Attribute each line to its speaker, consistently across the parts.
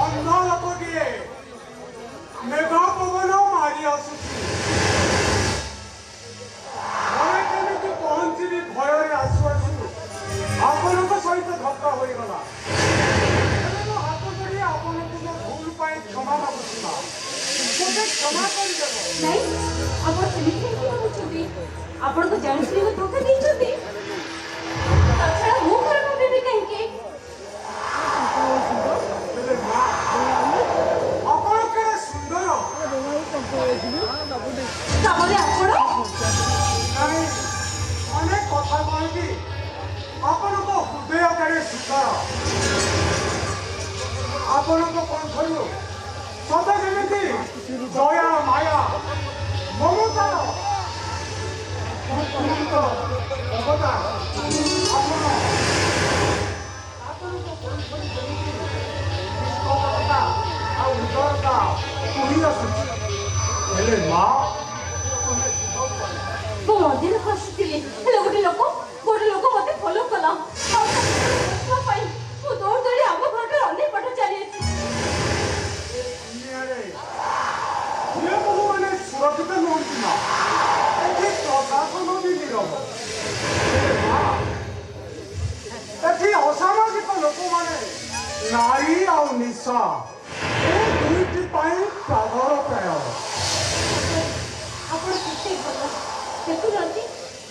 Speaker 1: ଅନ୍ଧ ଲୋକଟିଏ ମେଘ ପବନ ମାରି ଆସୁଛି। ଘରେ କେମିତି ପହଞ୍ଚିବି ଭୟରେ ଆସୁ ଆସୁ ଆପଣଙ୍କ ସହିତ ଧକ୍କା ହୋଇଗଲା। ଏବେ ମୋ ହାତ ଧରି ଆପଣଙ୍କୁ ମୋ ଭୁଲ ପାଇଁ କ୍ଷମା ମାଗୁଛି ମା। ମୋତେ କ୍ଷମା କରିଦେବ।
Speaker 2: ନାଇଁ ଆପଣ ସେମିତି କାହିଁକି ଭାବୁଛନ୍ତି? ଆପଣଙ୍କୁ ଜାଣିଶୁଣି ଧୋକା ଦେଇଛନ୍ତି। ତାଛଡ଼ା ମୁଁ ଖରାପ ଭାବିବି କାହିଁକି?
Speaker 1: ହେଲେ ମା ଆପଣ କେଡ଼େ ସୁନ୍ଦର।
Speaker 2: ତାପରେ ଆପଣ
Speaker 1: ନାଇଁ ଅନେକ କଥା କହିବି ଆପଣଙ୍କ ହୃଦୟ କେଡ଼େ ସୁନ୍ଦର। ଆପଣଙ୍କ କଣ୍ଠରୁ ସତେ ଯେମିତି ଦୟା ମାୟା ମମତାର ଅପୂର୍ବ ଅବତାର। ଆପଣଙ୍କ କଣ୍ଠରୁ ଯେମିତି ନିଷ୍କପଟତା ଆଉ ଉଦାରତା ପୁରି ଆସୁଛି। ହେଲେ ମା
Speaker 2: ମୁଁ ମନ୍ଦିରକୁ ଆସିଥିଲି। ହେଲେ ଗୋଟେ ଲୋକ ମୋତେ ଫଲୋ କଲା। ଆଉ ଦେଖିବା ପାଇଁ ମୁଁ ଦୌଡ଼ି ଦୌଡ଼ି ଆମ ଘରଠାରୁ ଅନେକ ବାଟ ଚାଲିଆସିଛି।
Speaker 1: ଝିଅ ବୋହୂମାନେ ସୁରକ୍ଷିତ ନୁହନ୍ତି ନା। ଏଠି ପ୍ରଶାସନ ବି ନିରବ। ଏଠି ଅସାମାଜିକ ଲୋକମାନେ ନାରୀ ଆଉ ନିଶା ଏ ଦୁଇଟି ପାଇଁ ପାଗଳ ପ୍ରାୟ।
Speaker 2: ଆପଣ କେତେ ଭଲ ଦେଖୁଛନ୍ତି।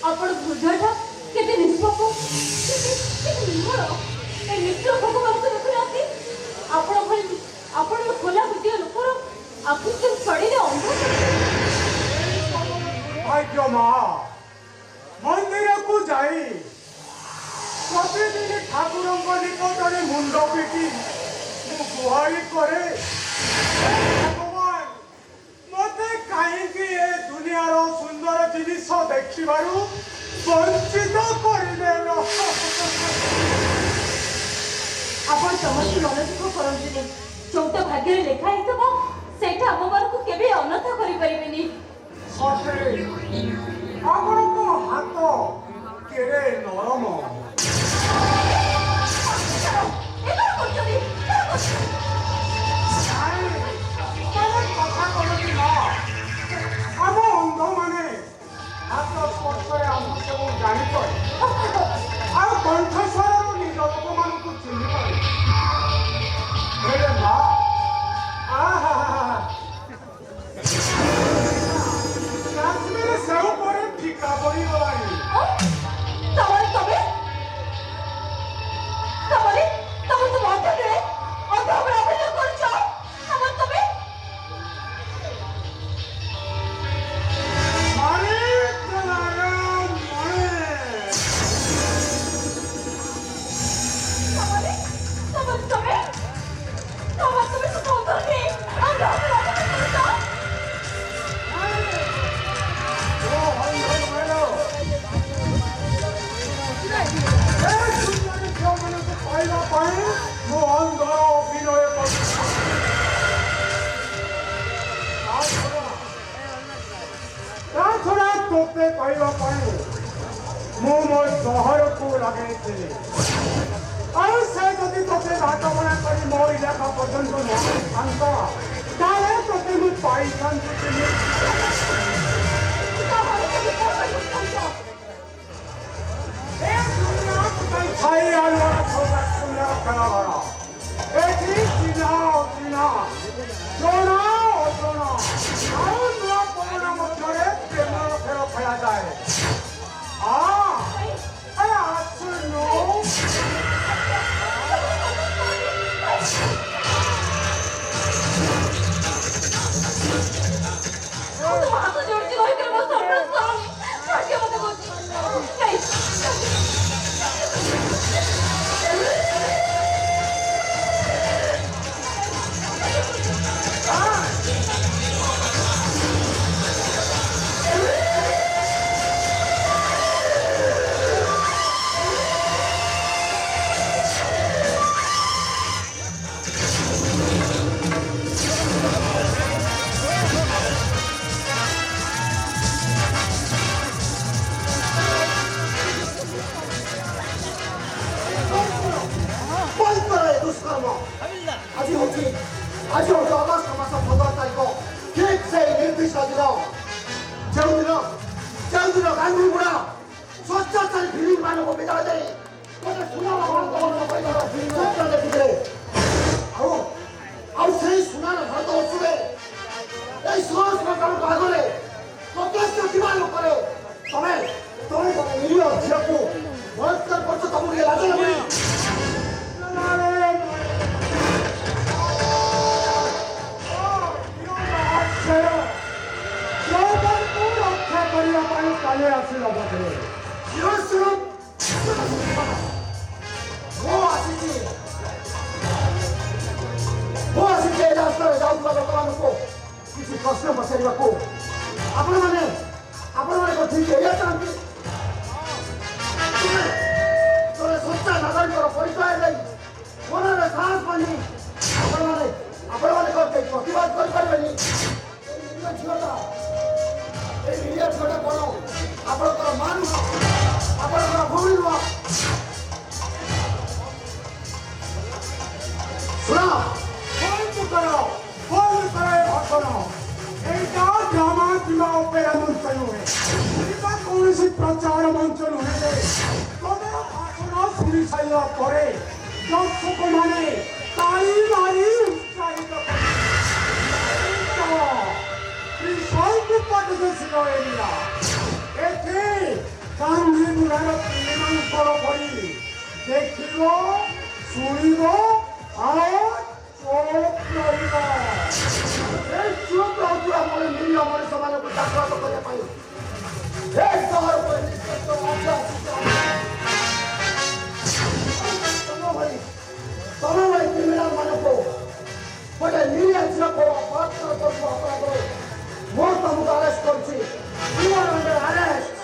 Speaker 2: ଆପଣ ହୃଦୟଟା କେତେ ନିଷ୍ପାପ, କେତେ ନିର୍ମଳ। ଏ ନିଷ୍ଠୁର ଭଗବାନଙ୍କୁ ଦେଖୁନାହାନ୍ତି। ଆପଣ ଖୋଲା ହୃଦୟ ଲୋକର ଆଖି ଛଡ଼ିଲେ ଅନ୍ଧ।
Speaker 1: ଭାଗ୍ୟ ମା ମନ୍ଦିରକୁ ଯାଇ ପ୍ରତିଦିନ ଠାକୁରଙ୍କ ନିକଟରେ ମୁଣ୍ଡ ପିଟି ମୁଁ ଗୁହାରି କରେ, ଭଗବାନ ମୋତେ କାହିଁକି ଏ ଦୁନିଆର ସୁନ୍ଦର ଜିନିଷ ଦେଖିବାରୁ ବଞ୍ଚିତ କରିଦେଲ।
Speaker 2: ଆପଣ ସମସ୍ତେ ମନୋଯୋଗ କରନ୍ତୁନି। ଯୋଉଟା ଭାଗ୍ୟରେ ଲେଖା ହେଇଥିବ ସେଇଟା ଆମମାନଙ୍କୁ କେବେ ଅନର୍ଥ କରିପାରିବେନି।
Speaker 1: ସତେ ଆପଣଙ୍କ ହାତ କେଡ଼େ ନରମ। କଥା କହନ୍ତି ନା ଆମ ଅନ୍ଧମାନେ ହାତ ସ୍ପର୍ଶରେ ଆମ ସବୁ ଜାଣିପାରେ ଆଉ କଣ୍ଠସ୍ୱରରୁ ନିଜ ଲୋକମାନଙ୍କୁ ଚିହ୍ନିପାରେ। ହେଲେ ମା କାଶ୍ମୀର ସେଉ ପରେ ଫିକା ପଡ଼ିଗଲାଣି। ତୋତେ କହିବା ପାଇଁ ମୁଁ ମୋ ସହରକୁ ଲଗେଇଥିଲି। ଆଉ ସେ ଯଦି ତୋତେ ବାଟବଣା କରି ମୋ ଇଲାକା ପର୍ଯ୍ୟନ୍ତ ନଥାନ୍ତା ତାହେଲେ ତୋତେ ମୁଁ ପାଇଥାନ୍ତି। ଛାଇ ଆଲୁଅ ଖେଳ ଏଠି ଚିହ୍ନା ଅଚିହ୍ନା ଜଣା ଅଜଣା ଆଉ ନୂଆ ପବନ ମଧ୍ୟରେ ପ୍ରେମର ଖେଳ ଖେଳାଯାଏ। ଆସୁନୁ
Speaker 3: ଆଜି ହେଉଛି ଅଗଷ୍ଟ ମାସ 15 ତାରିଖ ଠିକ୍ ସେଇ ନିର୍ଦ୍ଦିଷ୍ଟ ଦିନ ଯେଉଁଦିନ ଗାନ୍ଧୀ ବୁଢ଼ା ସ୍ୱଚ୍ଛତାରେ ଫିଲ୍ମ ମାନଙ୍କୁ ବିଦାୟ ଦେଇ ଗୋଟେ ସୁନାର ଭାରତ ସ୍ୱପ୍ନ ଦେଖିଥିଲେ ଆଉ ସେଇ ସୁନାର ଭାରତ ବର୍ଷରେ এই সহস্রজনক আগে প্রত্যেকটা জীবন করে তবে তবে নিরীহ ঝিয়াকু বলাৎকার করছো তোমাকে লাজ লাগে
Speaker 1: রক্ষা করিয়া পাই কালে আসিল বটে
Speaker 3: ମୁଁ ଆସିଛି ଏ ରାସ୍ତାରେ ଯାଉଥିବା ଲୋକମାନଙ୍କୁ କିଛି ପ୍ରଶ୍ନ ପଚାରିବାକୁ ଆପଣମାନେ ଠିକ୍ ଏଇଆ ଚାହାନ୍ତି ସଚ୍ଚା ନାଗରିକର ପରିଚୟ ନେଇ ମନରେ ସାହସ ବାନ୍ଧି ଆପଣମାନେ ପ୍ରତିବାଦ କରିପାରିବେନି এই নিরীহ ঝিଅଟା କ'ଣ ଆପଣଙ୍କର ମା ନୁହଁ ଆପଣଙ୍କର ଭଉଣୀ ନୁହଁ ଶୁଣ
Speaker 1: অপেরা মঞ্চ নহে কিংবা কৌশি প্রচার মঞ্চ নহে তবে ভাষণ শুনি সারিলা পরে দর্শক মানে তাই মারি উৎসাহিত ছিল এরিয়া এতে গান্ধী বুড়ার প্রেমাঙ্কর করি দেখিব শুনিব আর চোখ রহিব
Speaker 3: এই চোখ রହୁଥିବା ଭଳି ନିରୀହ ମଣିଷମାନଙ୍କୁ ଜାଗ୍ରତ କରିବା ପାଇଁ ଏ ସହର ଉପରେ ନିଷ୍ପତ୍ତି ତମ ଭଳି କ୍ରିମିନାଲ ମାନଙ୍କୁ ଗୋଟେ ନିରୀହ ଝିଅକୁ ବଳାତ୍କାର କରୁଥିବା ଅପରାଧରେ ମୁଁ ତମକୁ ଆରେଷ୍ଟ କରୁଛି You are under arrest.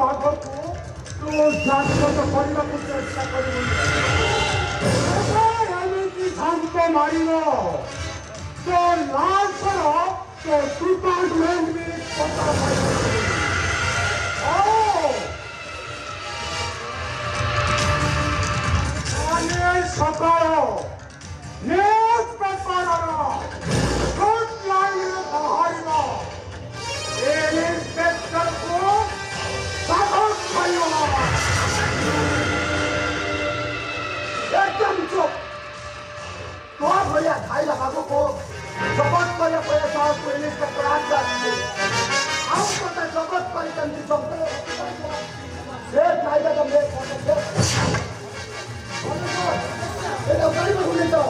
Speaker 1: ଭାଗକୁ ତୁ ଜାଗ୍ରତ କରିବାକୁ ଚେଷ୍ଟା କରିବୁ ଏମିତି ଶାନ୍ତ ମାରିବ ତୋ ଲାଶର ତୋ ଡିପାର୍ଟମେଣ୍ଟ ବି ପତା ସକାଳ ନ୍ୟୁଜ ପେପରର ଫ୍ରଣ୍ଟ ଲାଇନରେ ବାହାରିବ ଇନ୍ସପେକ୍ଟରକୁ
Speaker 3: एकदम चुप तो भैया ढाई लाखों को जबत पर साहब को इंस्पेक्टर आज जाती हम पता जबत पर कंट्री चलते ये कायदा का मेरे पहुंचे ये तो गाड़ी में घूमने जाओ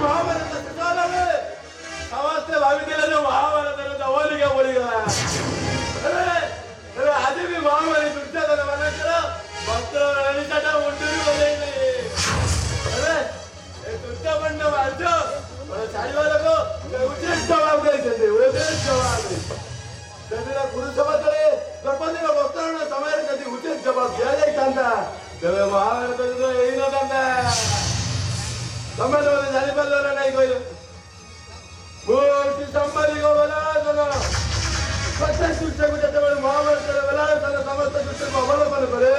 Speaker 4: महाभारत सजाला में समझते भाभी तेरा जो महाभारत है तो वो लिखा बोलेगा अरे आज भी महाभारत दुर्जा तो बना करो भक्त रानी चाटा मुंडूरी बोलेंगे अरे ये दुर्जा बंडा मारजो और सारी वालों को उचित जवाब दे सकते उचित जवाब दे तेरा गुरु सभा करे द्रौपदी का वक्तव्य में समय कभी उचित जवाब दिया जाए कांता जब महाभारत तो यही ना कांता समय तो जाने पर लोग नहीं कोई मूर्ति संबंधी को बना चलो प्रत्येक दूसरे को जैसे बड़े महाभारत करे बना चलो समस्त दूसरे को अवलोकन करे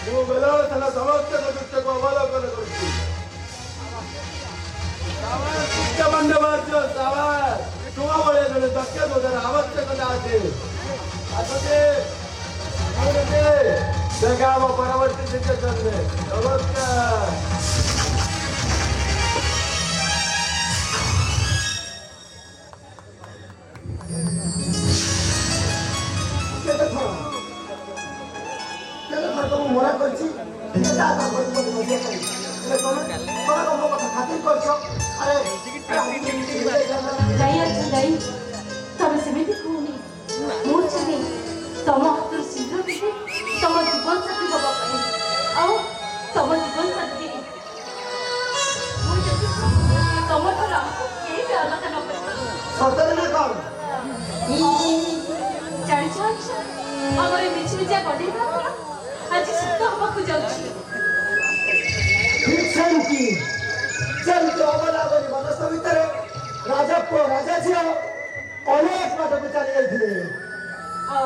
Speaker 4: वो बना चलो समस्त दूसरे को अवलोकन करती सावार कितना बंदे मारते सावार तुम्हां बड़े बड़े धक्के तो जरा आवश्यकता आती आते देखा वो परवर्ती दिक्कत करने नमस्कार
Speaker 3: মনে করছি খাতির করছো আরে
Speaker 2: যাই তবে সেମିତି କୁହନି ମୁଁ ଚାହେଁ ତମ ହାତରୁ ଶୀଘ୍ର ବିଧି ତମ ଜୀବନ ସାଥୀ ହେବା ପାଇଁ ଆଉ ତମ ଜୀବନ ସାଥୀ
Speaker 3: ସତରେ ନା କଣ?
Speaker 2: ଜାଣିଛ ଆମର ଏ ମିଛମିଛା ଗଢେଇବା ଆଜି ସତ ହବାକୁ ଯାଉଛି।
Speaker 3: ଠିକ୍ ସେମିତି ଯେମିତି ଅବଲାବରୀ ବନସ୍ଥ ଭିତରେ ରାଜା ପୁଅ ରାଜା ଝିଅ ଅନେକ ବାଟକୁ ଚାଲି ଯାଇଥିଲେ।
Speaker 2: ଆଉ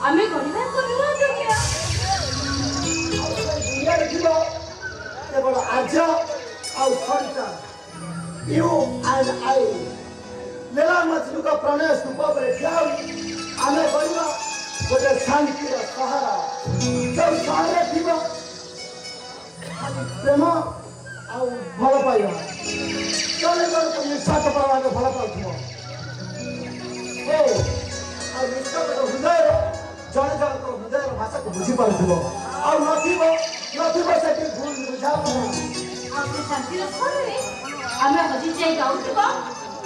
Speaker 2: ଆମେ କରିବା ଏକ ନୂଆ ଦୁନିଆ।
Speaker 3: ଦୁନିଆରେ ଥିବ କେବଳ ଆର୍ଯ୍ୟ ଆଉ ସରିତା, ୟୁ ଆଣ୍ଡ ଆଇ। ଲୀଳା ମଜନୁଙ୍କ ପ୍ರಣୟ ସ୍ତୂପ ଉପରେ ଠିଆ ହୋଇ ଆମେ କରିବା ଗୋଟେ ଶାନ୍ତିର ସହର। ଯୋଉ ସହରରେ ଥିବ ପ୍ରେମ ଆଉ ଭଲ ପାଇବା। ଜଣେ ଜଣକୁ ନିଃଶ୍ୱାସ ଭାବେ ଭଲ ପାଉଥିବ ଆଉ ନିଷ୍କପଟ ହୃଦୟରେ ଜଣେ ଜଣଙ୍କ ହୃଦୟର ଭାଷାକୁ ବୁଝିପାରୁଥିବ। ଆଉ ନଥିବ ସେଠି ଭୁଲ ବୁଝାମଣା।
Speaker 2: ଆଉ ସେ ଶାନ୍ତିର ସ୍ୱରରେ ଆମେ ହଜି ଯାଇ ଗାଉଥିବା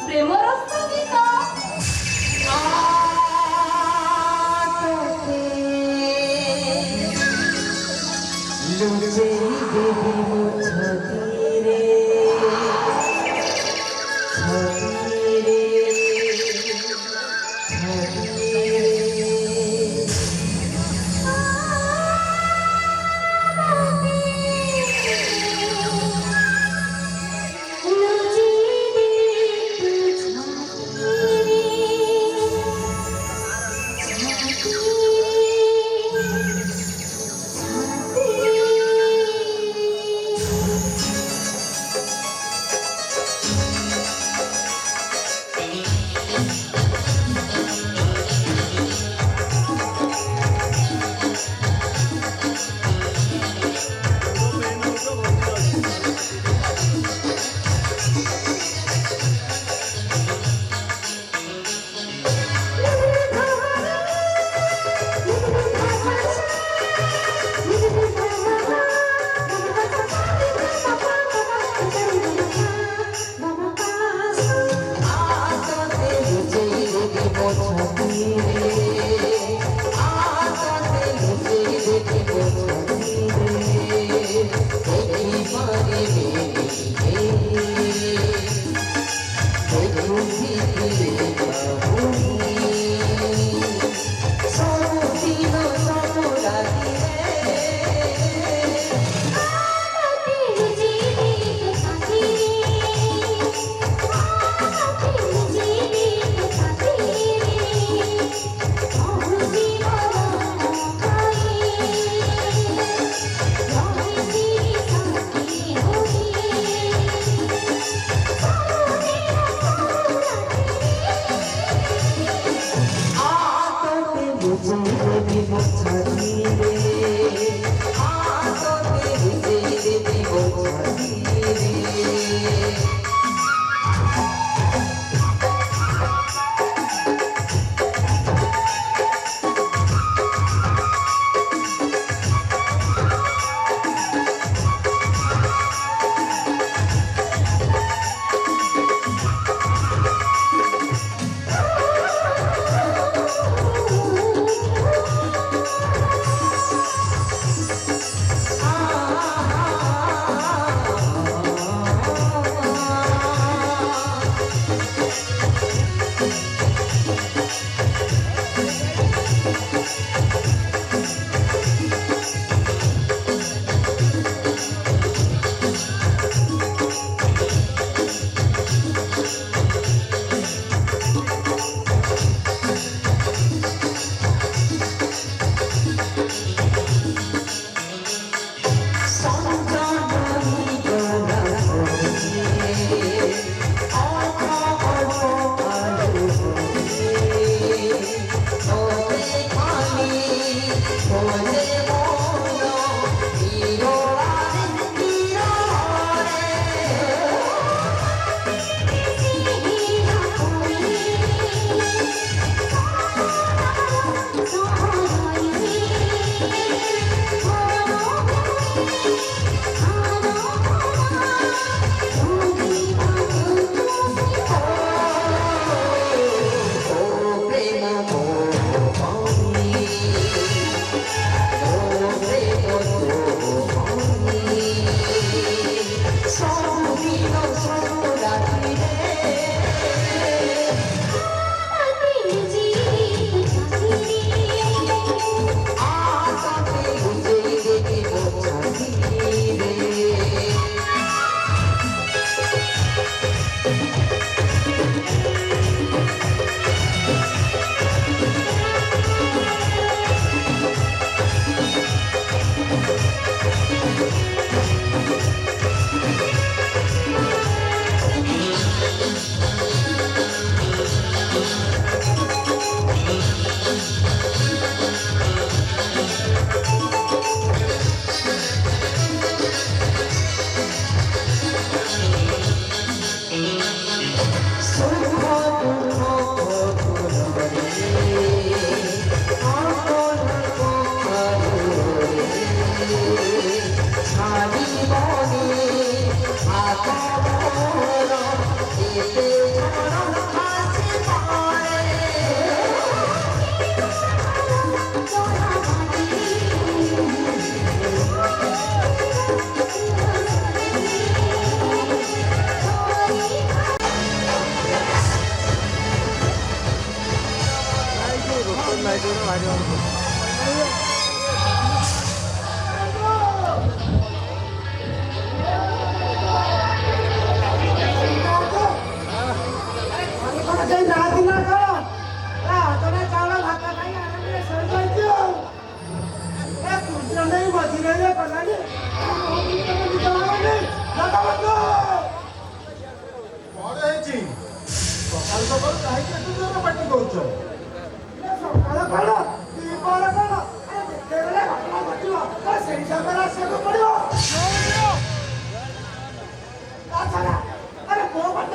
Speaker 2: ପ୍ରେମର ସଙ୍ଗୀତ।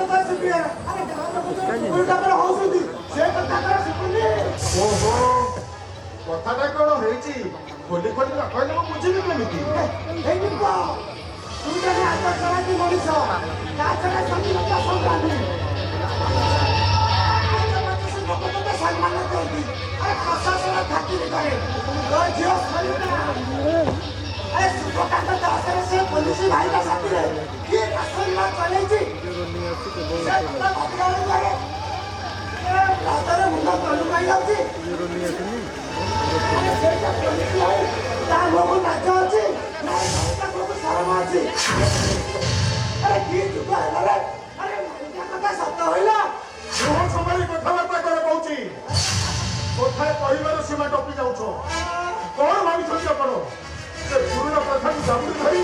Speaker 3: କଥା ଶିଖିବେ ଆରେ ଗାଁ ଲୋକ ଉଲ୍ଟା ପରେ ହଉଛନ୍ତି ସେ କଥା କଣ ଶିଖୁନି
Speaker 1: ଓହୋ କଥାଟା କଣ ହେଇଛି ଖୋଲି ଖୋଲି ନ କହିଲେ ମୁଁ ବୁଝିବି କେମିତି
Speaker 3: ହେଇନି ତ ତୁ ଯଦି ଆଦର୍ଶବାଦୀ ମଣିଷ ତା ଛଡ଼ା ସ୍ୱାଧୀନତା ସଂଗ୍ରାମୀ ଲୋକ ତତେ ସମ୍ମାନ ଦିଅନ୍ତି ଆରେ ପ୍ରଶାସନ ଖାତିର କରେ ତୋ ଝିଅ ସରିତା ଆରେ ସୁଭକାନ୍ତ ଦାସରେ ସେ ପୋଲିସ ଭାଇଙ୍କ ସାଥିରେ କିଏ ଆକ୍ରମଣ ଚଲେଇଛି ସେ କଥା ଭାବିଲାବେଳକୁ ଆରେ ରାସ୍ତାରେ ମୁଣ୍ଡ ତଳୁ ପାଇଯାଉଛି ଆରେ ସେଇଟା ପୋଲିସ ଭାଇ ତା ମୁହଁକୁ ନାଚ ଅଛି ନା ତା ମୁହଁକୁ ଶରମ ଅଛି ଆରେ କି ଯୁଗ ହେଲାରେ ଆରେ ମାଇକା କଥା ସତ ହଇଲା
Speaker 1: ଗୃହ ସଭାରେ କଥାବାର୍ତ୍ତା କର କହୁଛି କଥାରେ କହିବାର ସୀମା ଟପି ଯାଉଛ କଣ ଭାବିଛନ୍ତି ଆପଣ ସେ ପୁରୁଣା କଥାକୁ ଜାବୁଡ଼ି ଧରି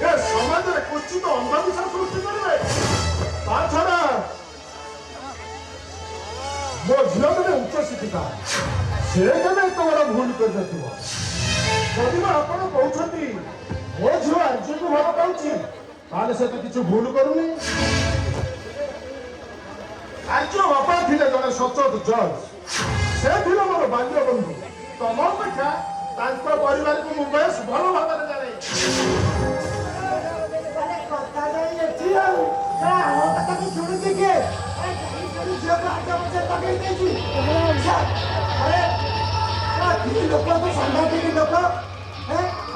Speaker 1: ଏ ସମାଜରେ କୁଚିତ ଅନ୍ଧବିଶ୍ୱାସ ସୃଷ୍ଟି କରିବେ ତା ଛଡା ମୋ ଝିଅ କେବେ ଉଚ୍ଚ ଶିକ୍ଷିତା ସେ କେବେ ଏତେ ବଡ଼ ଭୁଲ କରିନଥିବ ଯଦି ବା ଆପଣ କହୁଛନ୍ତି ମୋ ଝିଅ ଆର୍ଯ୍ୟକୁ ଭଲ ପାଉଛି ତାହେଲେ ସେ ତ କିଛି ଭୁଲ କରୁନି ଆର୍ଯ୍ୟ ବାପା ଥିଲେ ଜଣେ ସଚୋଟ ଜଜ୍ ସେ ଥିଲେ ମୋର ବାଲ୍ୟ ବନ୍ଧୁ ତମ ଅପେକ୍ଷା ତାଙ୍କ ପରିବାରକୁ ମୁଁ ବେଶ ଭଲ ଭାବରେ ଜାଣେ
Speaker 3: ଆରେ କଥା ଯାଇ ଏଠି ଆଉ ଆମ କଥାକୁ ଶୁଣୁଛି କିଏ ଝିଅକୁ ଆଜ ବଛେ ପକେଇ ଦେଇଛି ଆରେ କି ଲୋକକୁ ସାଂଘାତିକ ଲୋକ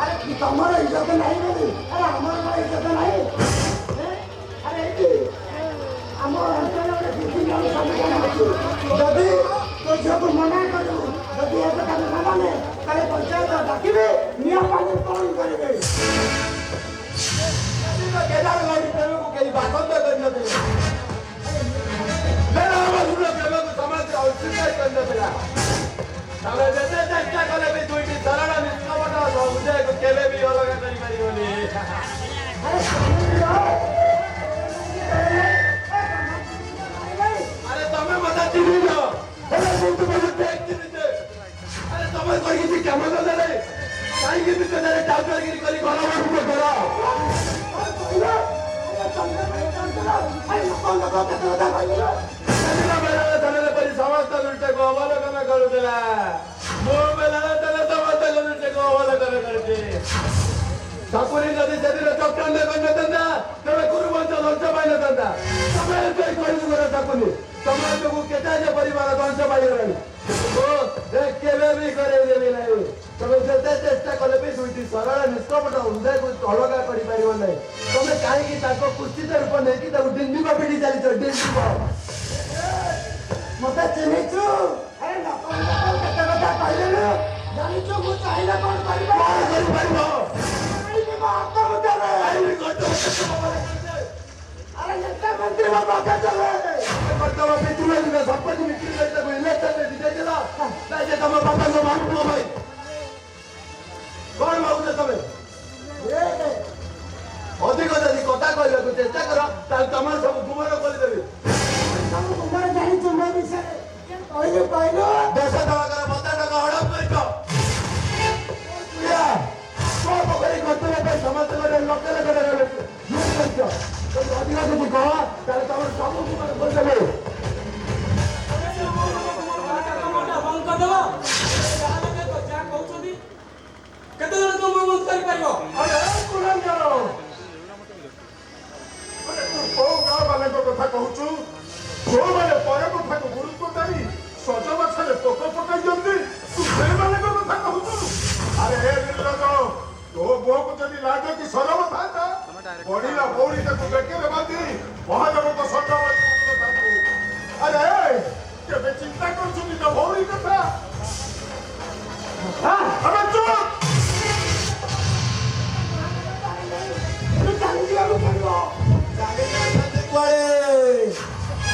Speaker 3: ଆରେ ତମର ଇଜ୍ଜତ ନାହିଁ ବୋଲି ଆରେ ଆମର କଣ ଇଜ୍ଜତ ନାହିଁ ଆରେ ଏଇଠି ଆମ ଅଞ୍ଚଳରେ ବିଭିନ୍ନ ସମାଧାନ ଅଛି ଯଦି ତୋ ଝିଅକୁ ମନା କରିବୁ ଯଦି ଏ କଥା ନ ମାନେ ତାହେଲେ ପଞ୍ଚାୟତ ଡାକିବେ ନିଆଁ ପାଣି କଣ କରିବେ
Speaker 4: କେଦାର ଗୌରୀ ପ୍ରେମକୁ କେହି ବାସନ୍ଦ କରିନଥିଲେ ପ୍ରେମକୁ ସମାଜରେ ଅସ୍ୱୀକାର କରିନଥିଲା ତମେ ଯେତେ ଚେଷ୍ଟା କଲେ ବି ଦୁଇଟି ସରଳ ନିଷ୍କପଟ ହୃଦୟକୁ କେବେ ବି ଅଲଗା କରିପାରିବନି ଆରେ ତମେ ମତେ ଚିହ୍ନିଛ ହେଲେ ମୁଁ ତୁମକୁ ଠିକ୍ ଚିହ୍ନିଛେ ଆରେ ତମେ କହିଛି କାମ କଲେ କାହିଁକି ବିଷୟରେ ଟାଉଟରଗିରି କରି ଘର ମାନଙ୍କୁ କର ସମସ୍ତ ଦୃଷ୍ଟିକୁ ଅବଲୋକନ କରୁଥିଲା ମୋ ବେଲାରେ ତେଲେ ସମସ୍ତ ଦୃଷ୍ଟିକୁ ଅବଲୋକନ କରୁଛି ଠାକୁରୀ ଯଦି ସେଦିନ ଚକ୍ରାନ୍ତ କରିନଥାନ୍ତା ତେବେ କୁରୁବଂଶ ଧ୍ୱଂସ ପାଇନଥାନ୍ତା ତମେ ଏବେ କହିବୁ କର ଠାକୁରୀ ତମେ ଯୋଗୁ କେତେ ଯେ ପରିବାର ଧ୍ୱଂସ ପାଇଗଲାଣି କେବେ ବି କରେଇ ଦେବି ନାହିଁ ତମେ ଯେତେ ଚେଷ୍ଟା କଲେ ବି ଦୁଇଟି ସରଳ ନିଷ୍କପଟ ହୃଦୟକୁ ଅଲଗା କରିପାରିବ ନାହିଁ ତମେ କାହିଁକି ତାଙ୍କ କୁଚିତ ରୂପ ନେଇକି ତାକୁ ଡିଣ୍ଡିବ ପିଟି ଚାଲିଛ ଡିଣ୍ଡିବ
Speaker 3: ମତେ ଚିହ୍ନିଛୁ ଆରେ ଲୋକ କେତେ କଥା କହିଲେଣି ଜାଣିଛୁ ମୁଁ ଚାହିଁଲେ କଣ କରିବ
Speaker 4: କରିପାରିବ
Speaker 3: ଆତ୍ମହତ୍ୟାରେ ଆରେ ନେତା ମନ୍ତ୍ରୀ ପାଖେ ଚଲେ
Speaker 4: ତମ ପିତୃ ସମ୍ପତ୍ତି ବିକ୍ରି କରି ତାକୁ ଇଲେକ୍ସନରେ ଜିତେଇଥିଲ ନା ଯେ ତମ ବାପାଙ୍କ ମାନଙ୍କୁ ଭାଇ କଣ ଭାବୁଛ ତମେ ଅଧିକ ଯଦି କଥା କହିବାକୁ ଚେଷ୍ଟା କର ତାହେଲେ ତମର ସବୁ ଗୁମର କରିଦେବି
Speaker 3: ସବୁ କୁମାର ଜାଣିଛୁ ମୋ ବିଷୟରେ କହିଲୁ କହିଲୁ
Speaker 4: ଦେଶ ଟଙ୍କାର 50 ଟଙ୍କା ହଡପ କରିଛ ମୋ ପୋଖରୀ ଖର୍ଚ୍ଚ ପାଇଁ ସମସ୍ତଙ୍କ ଲକ୍ଷ ଲକ୍ଷ କରିଛ ଯଦି ଅଧିକ ଯଦି କହ ତାହେଲେ ତମର ସବୁ ଗୁମର କରିଦେବି
Speaker 5: କେତେ ଜଣ ତମ ବନ୍ଦ କରିପାରିବ
Speaker 1: ଆରେ କୁଳଞ୍ଜର କୋଉ ଗାଁ ବାଲାଙ୍କ କଥା କହୁଛୁ ଯୋଉମାନେ ପର କଥାକୁ ଗୁରୁତ୍ୱ ଦେଇ ସଜ ଗଛରେ ପୋକ ପକାଇ ଦିଅନ୍ତି ତୁ ସେଇମାନଙ୍କ କଥା କହୁଛୁ ଆରେ ହେ ନିର୍ଲଜ ତୋ ବୋହକୁ ଯଦି ଲାଜ କି ସରମ ଥାନ୍ତା ବଢିଲା ବଉଳି ତାକୁ ବେକରେ ବାନ୍ଧି ମହାଦେବଙ୍କ ସଜ ଆରେ କେବେ ଚିନ୍ତା କରୁଛୁ ନିଜ ଭଉଣୀ କଥା ଆମେ ଚୁପ
Speaker 3: ଚାଲିଯିବାକୁ ପଡିବ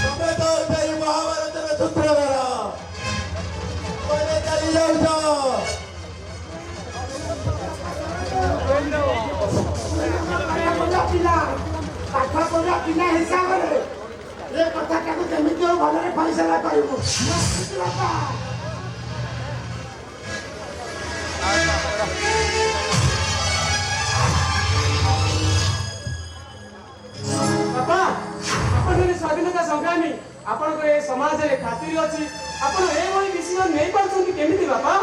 Speaker 4: ତମେ ତ ସେଇ ମହାଭାରତର ସୂତ୍ରଧର ଚାଲି ଯାଉଛ
Speaker 3: ପିଲା ପାଠ ପଢା ପିଲା ହିସାବରେ ଏ କଥାଟାକୁ କେମିତି ଭଲରେ ଫଇସଲା କରିବୁ ବାପା ଆପଣ
Speaker 5: ସଂଗ୍ରାମୀ ଆପଣଙ୍କ ଏ ସମାଜରେ ଖାତିର ଅଛି ଆପଣ ଏଭଳି ଡିସିସନ ନେଇପାରୁଛନ୍ତି କେମିତି ବାପା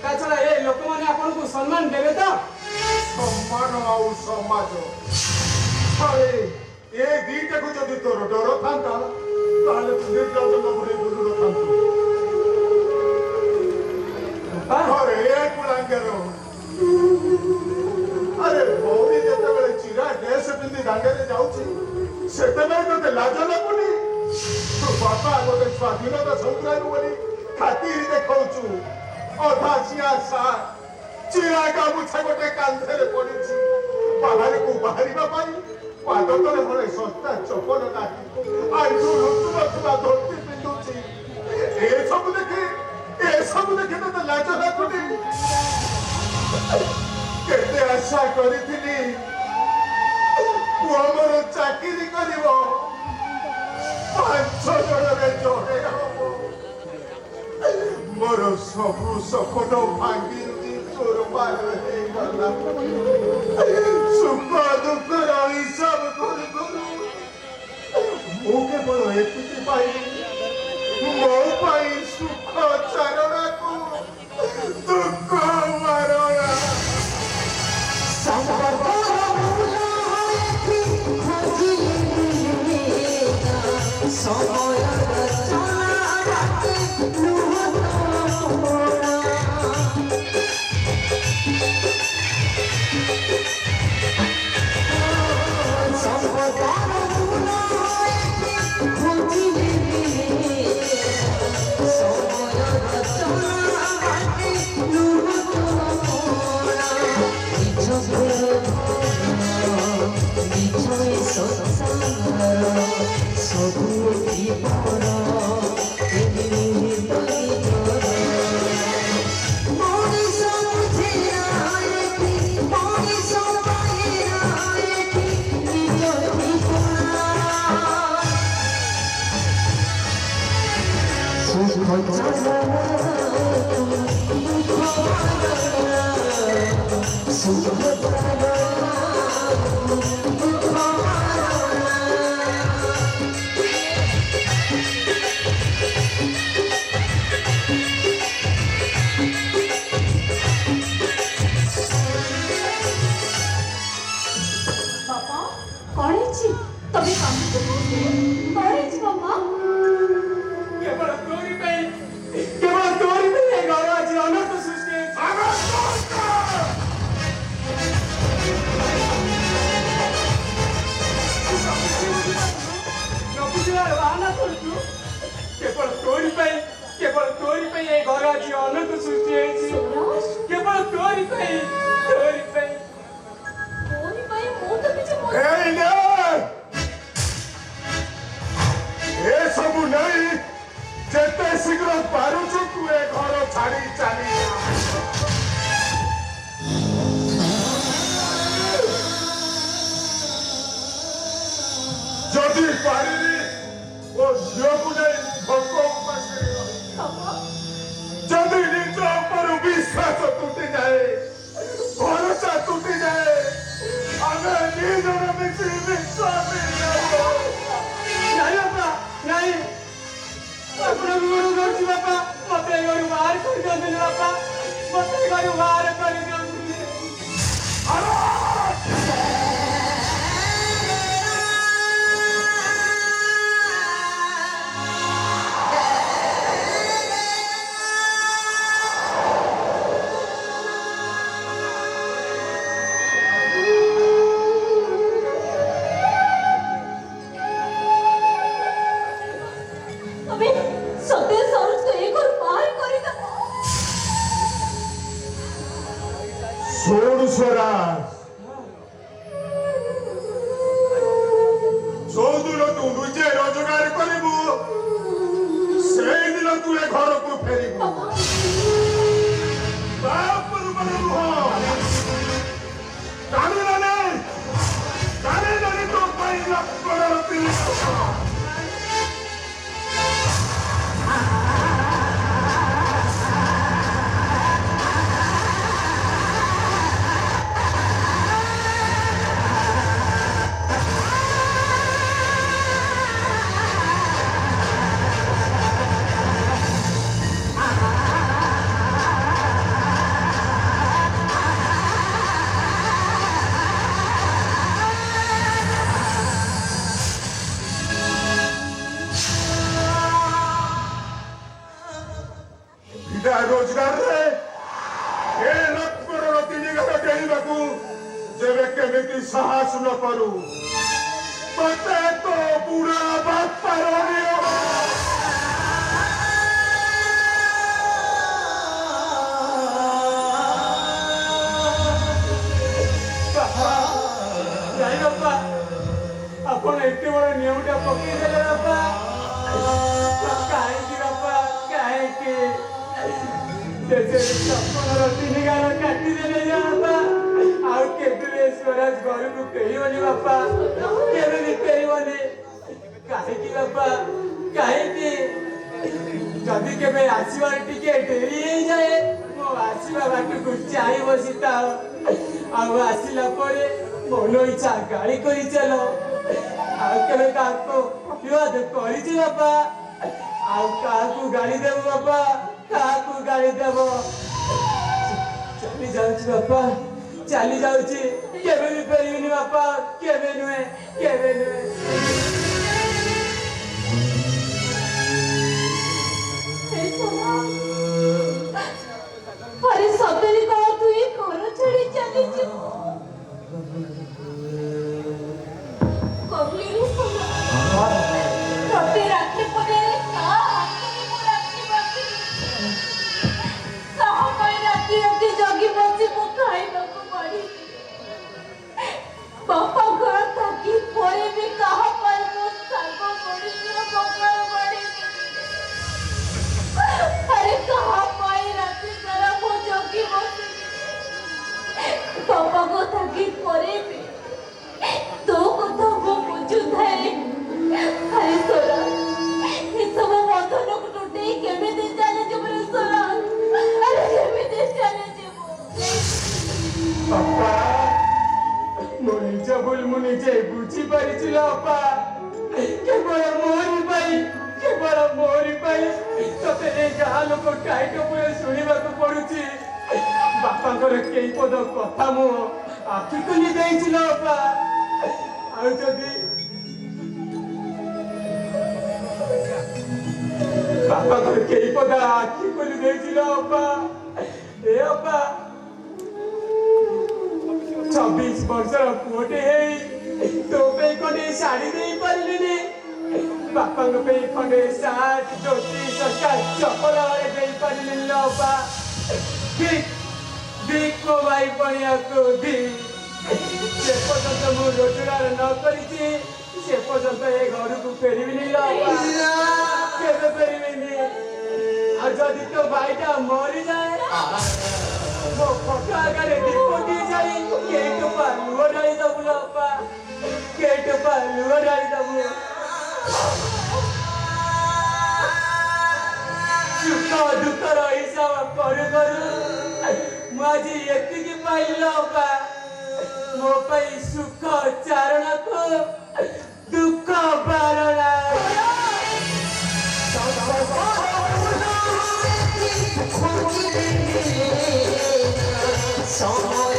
Speaker 5: ତା ଛଡା ଏ ଲୋକମାନେ ଆପଣଙ୍କୁ ସମ୍ମାନ ଦେବେ ତ
Speaker 1: ସମ୍ମାନ ଆଉ ସମାଜ ଆରେ ଏ ଦିଟାକୁ ଯଦି ତୋର ଡର ଥାନ୍ତା ତାହେଲେ ତୁ ନିର୍ଯାତନା ଭଳି ବୁଲୁଥାନ୍ତୁ ଆରେ ଏ କୁଳାଙ୍ଗର ଆରେ ଭଉଣୀ ଯେତେବେଳେ ଚିରା ଡ୍ରେସ ପିନ୍ଧି ଦାଣ୍ଡରେ ଯାଉଛି ସେତେବେଳେ ତୋତେ ଲାଜ ଲାଗୁନି ତୁ ବାପା ଗୋଟେ ସ୍ୱାଧୀନତା ସଂଗ୍ରାମୀ ବୋଲି ଖାତିର ଦେଖାଉଛୁ ଅଧା ଚିଆ ସାର୍ ଚିରା ଗାମୁଛା ଗୋଟେ କାନ୍ଧରେ ପଡିଛି ବାହାରକୁ ବାହାରିବା ପାଇଁ ପାଦ ତଳେ ଭଳେ ଶସ୍ତା ଚପଲ ନାହିଁ ଆଣ୍ଠୁ ଲୁଚୁ ନଥିବା ଧୋତି ପିନ୍ଧୁଛି ଏସବୁ ଦେଖି ତୋତେ ଲାଜ ଲାଗୁନି କେତେ ଆଶା କରିଥିଲି ପୁଅ ମୋର ଚାକିରି କରିବ 5 ଜଣରେ ଜଣେ ହବ ମୋର ସବୁ ସପନ ଭାଙ୍ଗି ଚୋରମାର ହେଇଗଲା ସୁଖ ଦୁଃଖର ହିସାବ କରୁ କରୁ ମୁଁ କେବଳ ଏତିକି ପାଇଲି ମୋ ପାଇଁ ସୁଖ ଚାରଣାକୁ ଦୁଃଖ ମାରଣା
Speaker 2: ବାପା କଣ ହେଇଛି ତମେ କାନ୍ଦୁଛ କାହିଁକି କଣ ହେଇଛି ବାପା
Speaker 5: କେବଳ ତୋରି ପାଇଁ ଏ ଘର ଆଜି ଅନର୍ଥ ସୃଷ୍ଟି ନବୁଝିବାର ବାହାନା କରୁଛୁ କେବଳ ତୋରି ପାଇଁ ଏ ଘର ଆଜି ଅନର୍ଥ ସୃଷ୍ଟି ହେଇଛି
Speaker 2: ସ୍ୱରାଜ
Speaker 5: କେବଳ ତୋରି ପାଇଁ
Speaker 2: ମୋରି ପାଇଁ ମୁଁ ତ କିଛି
Speaker 1: ଏଇ ନେ! ଏସବୁ ନେଇ ଯେତେ ଶୀଘ୍ର ପାରୁଛୁ ତୁ ଏ ଘର ଛାଡି ଚାଲି ଯା। ଯଦି ପାରିବି ଓ ଝିଅକୁ ନେଇ ଭୋକ ଉପାସରେ ରହିବି।
Speaker 2: ବାପା
Speaker 1: ଯଦି ନିଜ ଉପରୁ ବିଶ୍ୱାସ ତୁଟିଯାଏ ଭରସା ତୁଟିଯାଏ ଆମେ ଦି ଜଣ ମିଶି ବିଶ୍ୱାସ
Speaker 5: ନାଇଁ ବାପା ନାଇଁ ଆପଣଙ୍କୁ ଘରୁ ଧରୁଛି ବାପା ମତେ ଏ ଘରୁ ବାହାର କରିଦିଅନ୍ତୁନି ବାପା ମତେ ଏ ଘରୁ ବାହାର କରିଦିଅନ୍ତୁନି
Speaker 2: ତମେ ସତେ ସରୋଜକୁ ଏ ଘରୁ ବାହାର କରିଦେବ
Speaker 1: रोजगार रे ए लक्ष्मण तीन घर डेणीबाकू जेबे केमिति साहस न करू मते तो बुढ़ा बात पारोनी
Speaker 5: जाई बापा आपण एते बड़ नियमटा पकई देले बापा काहे की बापा काहे की जैसे सपनर तीन गाल काटी देले जा बापा आउ केबे स्वराज घर को पेरिबनी बापा केबे भी पेरिबनी काहे की बापा काहे की जदि केबे आसीबार टिके डेरी हे जाए मो आसीबा बाटू चाहि बसिता आउ आसिला परे मोनो इच्छा गाड़ी करी चलो आउ केबे काको विवाद करी बापा आउ काकू गाड़ी देबो बापा काकू गाड़ी देबो चली जाउची बापा चली जाउची केबे भी पेरिबनी बापा केबे नुहे केबे नुहे
Speaker 2: अरे सतरी कह तू ये घर छड़ी चली कहली रे सोना तोते राखी पड़े का राखी बाकी कहा कोई राखी राखी जगी बसी मु खाइबाकू पड़ी बापा घर थाकी परे भी कहा पर मो सागो पड़ी पकड़ पड़ी अरे कहा पाई राती सारा मो जगी बसी बापा को थाकी परे भी तो कथा मो बुझु थाए अरे सोरा ये सब बंधन को टूटे केमे दे जाने जो मेरे सोरा अरे केमे दे जाने जो
Speaker 5: बापा मो निज भूल मु निजे बुझी पारिछि बापा केवल मोरी पाई तते ए गाँ लोक टाइट उपरे शुणवाक पड़ुछि बापांकर केई पद कथा मु आखि खुली देइछि बापा आउ जदि बापांकर केई पद आखि खुली देइछि बापा ए बापा 26 वर्षर पुओटे हेई तो पे कोने साड़ी देई पारिलिनी बापांग पे खंडे साथ जोती सरकार चपल देई पारिलिनी बापा दिक को भाई पणिया को दी से पर्यंत मु रोजगार न करिछि से पर्यंत ए घर को फेरिबिनी बापा केबे फेरिबिनी आ जदि तो भाईटा मरि जाए मो फोटो आगे दीपटी जाई केट पालु डाई दबु बापा केट पालु डाई दबु सुख दुखर हिसाब करू करू माजी एतिकी पाइल बापा मो पई सुख चारण को दुख बारणा
Speaker 6: সময়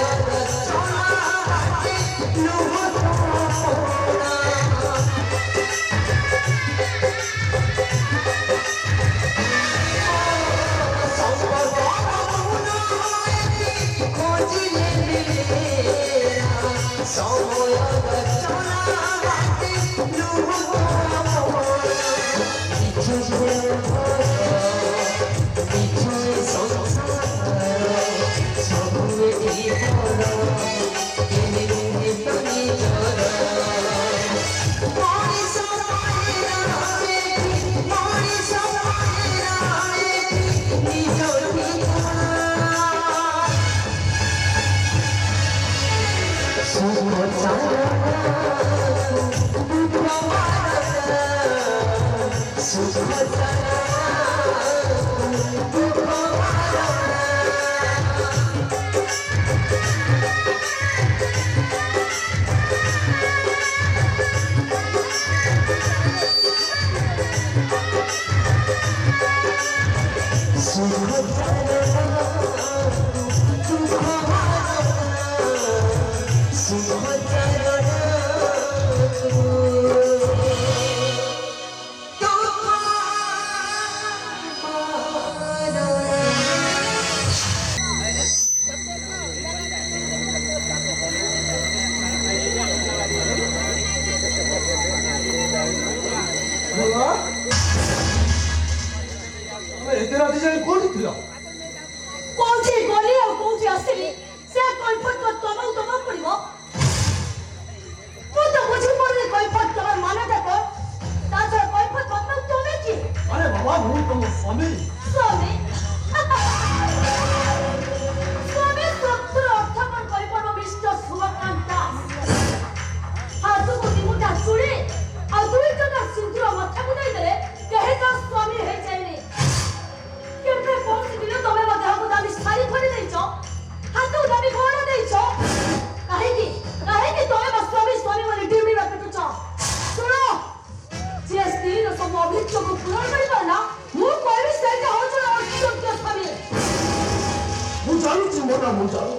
Speaker 3: ଏତେ ରାତି ଯାଏ କୋଉଠି ଥିଲ?
Speaker 2: କୋଉଠି ଗଲି ଆଉ କୋଉଠି ଆସିଲି ସେ କଇଫତ ତମକୁ ଦବାକୁ ପଡିବ। ମୁଁ ତ ବୁଝିପାରୁନି କଇଫତ ତମର ମାନେଟା କଣ? ତା ଛଡା କଇଫତ ତମକୁ ତମେ କି?
Speaker 3: ଆରେ ବାବା ମୁଁ ତମ ସ୍ୱାମୀ।
Speaker 2: ସ୍ୱାମୀ ସ୍ୱାମୀ ଶବ୍ଦର ଅର୍ଥ କଣ କହିପାରିବ ମିଷ୍ଟର ସୁଭକାନ୍ତ ଦାସ? ହାତକୁ ଦିମୁଠା ଚୁଡ଼ି ଆଉ 2 ଟଙ୍କା ସିନ୍ଦୁର ମଥାକୁ ଦେଇଦେଲେ କେହି ତ ସ୍ୱାମୀ ହେଇଯାଏନି। କେବେ କୌଣସି ଦିନ ତମେ ମୋ ଦେହକୁ ଦାମୀ ଶାଢ଼ୀ ଧରି ଦେଇଛ, ହାତକୁ ଦାମୀ ଗହଣା ଦେଇଛ? କାହିଁକି କାହିଁକି ତମେ ମୋ ସ୍ୱାମୀ ସ୍ୱାମୀ ବୋଲି ଡିଉଟି ରଖିଛ? ଶୁଣ, ଯିଏ ସ୍ତ୍ରୀର ସବୁ ଅଭିଯୋଗ ପୂରଣ କରିପାରେ ନା, ମୁଁ କହିବି ସେଇଟା ହଉଛି ଅଯୋଗ୍ୟ ସ୍ୱାମୀ।
Speaker 3: ମୁଁ ଜାଣୁଛି ମୋନା, ମୁଁ ଜାଣୁ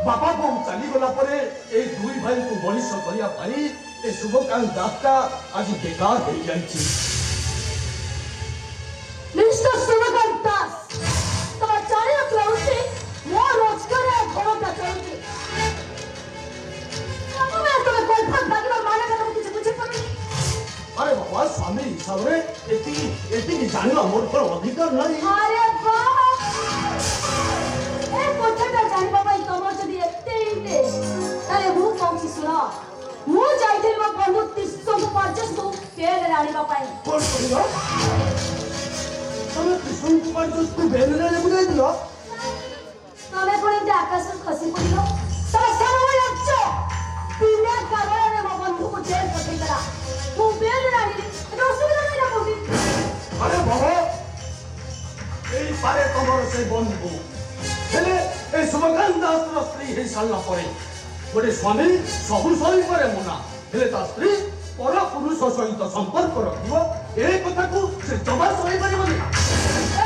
Speaker 3: ବାପା ବୋଉ ଚାଲିଗଲା ପରେ ଏଇ ଦୁଇ ଭାଇଙ୍କୁ ମଣିଷ କରିବା ପାଇଁ ଏ ଶୁଭକାନ୍ତ ଦାସଟା ଆଜି ବେକାର ହେଇଯାଇଛି।
Speaker 2: ମିଷ୍ଟର ସୁଭକାନ୍ତ ଦାସ, ତମେ ଜାଣି ରଖିବା ଉଚିତ ମୋ ରୋଜଗାର ଘରଟା ଚଳୁଛି। ସବୁବେଳେ ତମେ କଇଫତ ମାଗିବାର ମାନେଟା ତମେ କିଛି ବୁଝିପାରୁନି।
Speaker 3: ଆରେ ବାବା ସ୍ୱାମୀ ହିସାବରେ ଏତିକି ଜାଣିବା ମୋର କ'ଣ ଅଧିକାର ନାହିଁ?
Speaker 2: ଆରେ ବାଃ! ଏ କଥାଟା ଜାଣିବା ପାଇଁ ତମର ଯଦି ଏତେ ଇଣ୍ଟରେଷ୍ଟ, ତାହେଲେ ମୁଁ କହୁଛି ଶୁଣ। ମୁଁ ଯାଇଥିଲି ମୋ ବନ୍ଧୁ ତ୍ରିଶଙ୍କୁ ପର୍ଯ୍ୟଟକୁ ବେଲରେ ଆଣିବା ପାଇଁ।
Speaker 3: କ'ଣ କରିବ? ତମେ କୃଷ୍ଣଙ୍କୁ ପାଞ୍ଚକୁ ବେଲରେ ବୁଝାଇଥିଲ?
Speaker 2: ତମେ କଣ ଏମିତି ଆକାଶରୁ ଖସି ପଡ଼ିଲ? ତମେ ସବୁବେଳେ ଜାଣିଛ ବିନା କାରଣରେ ମୋ ବନ୍ଧୁକୁ ଜେଲ ପଠେଇଦେଲା। ମୁଁ ବେଲରେ ଆଣିଲି, ଏତେ ଅସୁବିଧା ନାହିଁ ନା କୋଉଠି?
Speaker 3: ଆରେ ବାବା এইপারে তোমার সেই বন্ধু ହେଲେ ଏ ଶୁଭକାନ୍ତ ଦାସର ସ୍ତ୍ରୀ ହେଇ ସାରିଲା ପରେ ଗୋଟେ ସ୍ୱାମୀ ସବୁ ସହିପାରେ ମନା, ହେଲେ ତା ସ୍ତ୍ରୀ ପର ପୁରୁଷ ସହିତ ସମ୍ପର୍କ ରଖିବ ଏ କଥାକୁ ସେ ଜମା ସହିପାରିବନି।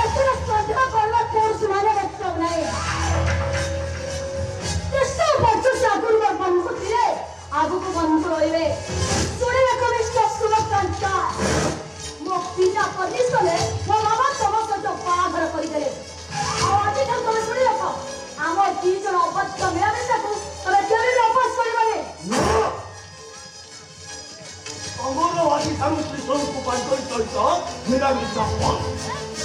Speaker 2: ଏଥର ଶ୍ରଦ୍ଧା କରିବା କୌଣସି ମାନେ ବ୍ୟକ୍ତ ନାହିଁ। ନିଶ୍ଚୟ ପଞ୍ଚଶ ଆଗରୁ ମୋର ବନ୍ଧୁ ଥିଲେ, ଆଗକୁ ବନ୍ଧୁ ରହିବେ। ଶୁଣିବେ କନିଷ୍ଠ ସୁଭକାନ୍ତ ଦାସ, ମୋ ପିତା ପତିଷ୍ଠରେ ମୋ ବାବା ତମ ସହିତ ବାହାଘର କରିଦେଲେ। ଆଉ ଆଜିଠାରୁ ତମେ ଶୁଣି ରଖ, ଆମ 2 ଜଣ ଅବଦ୍ଧ ମିଳାମିଶାକୁ ତମେ କେବେ ବି ଅପୋଜ କରିବନି।
Speaker 3: ଆମର ଆଜିଠାରୁ ତ୍ରିଶଙ୍କୁ ପାଞ୍ଚ ସହିତ ମିଳାମିଶା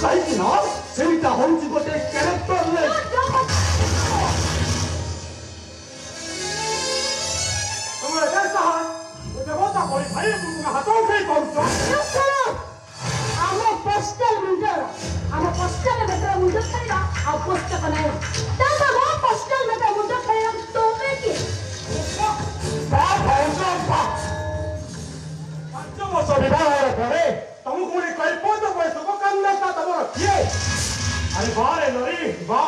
Speaker 3: କାହିଁକି ନା ସେଇଟା ହଉଛି ଗୋଟେ କ୍ୟାରେକ୍ଟରଲେସ୍।
Speaker 1: ତମର ଏତେ ସାହସ, ଦେବତା ପରି ଭାଇକୁ ହାତ ଉଠେଇ କରୁଛ?
Speaker 2: ଆମ ପୋଷ୍ଟାଲ ମେଟ୍ର ମୁଣ୍ଡ ଖେଳିବା ଆଉ ପୁସ୍ତକ ନାହିଁ। ତାଙ୍କ ମୋ ପୋଷ୍ଟାଲ ମେଟ୍ର ମୁଣ୍ଡ ଖେଳିବା ତମେ କି?
Speaker 1: 5 ବର୍ଷ ବିବାହର ପରେ ତମକୁ ଗୋଟେ କଳ୍ପତ ପରେ ଶୁଭକାନ୍ତ ଦାସ ତମର କିଏ? ଆରେ ବାରେ ନରୀ ବା,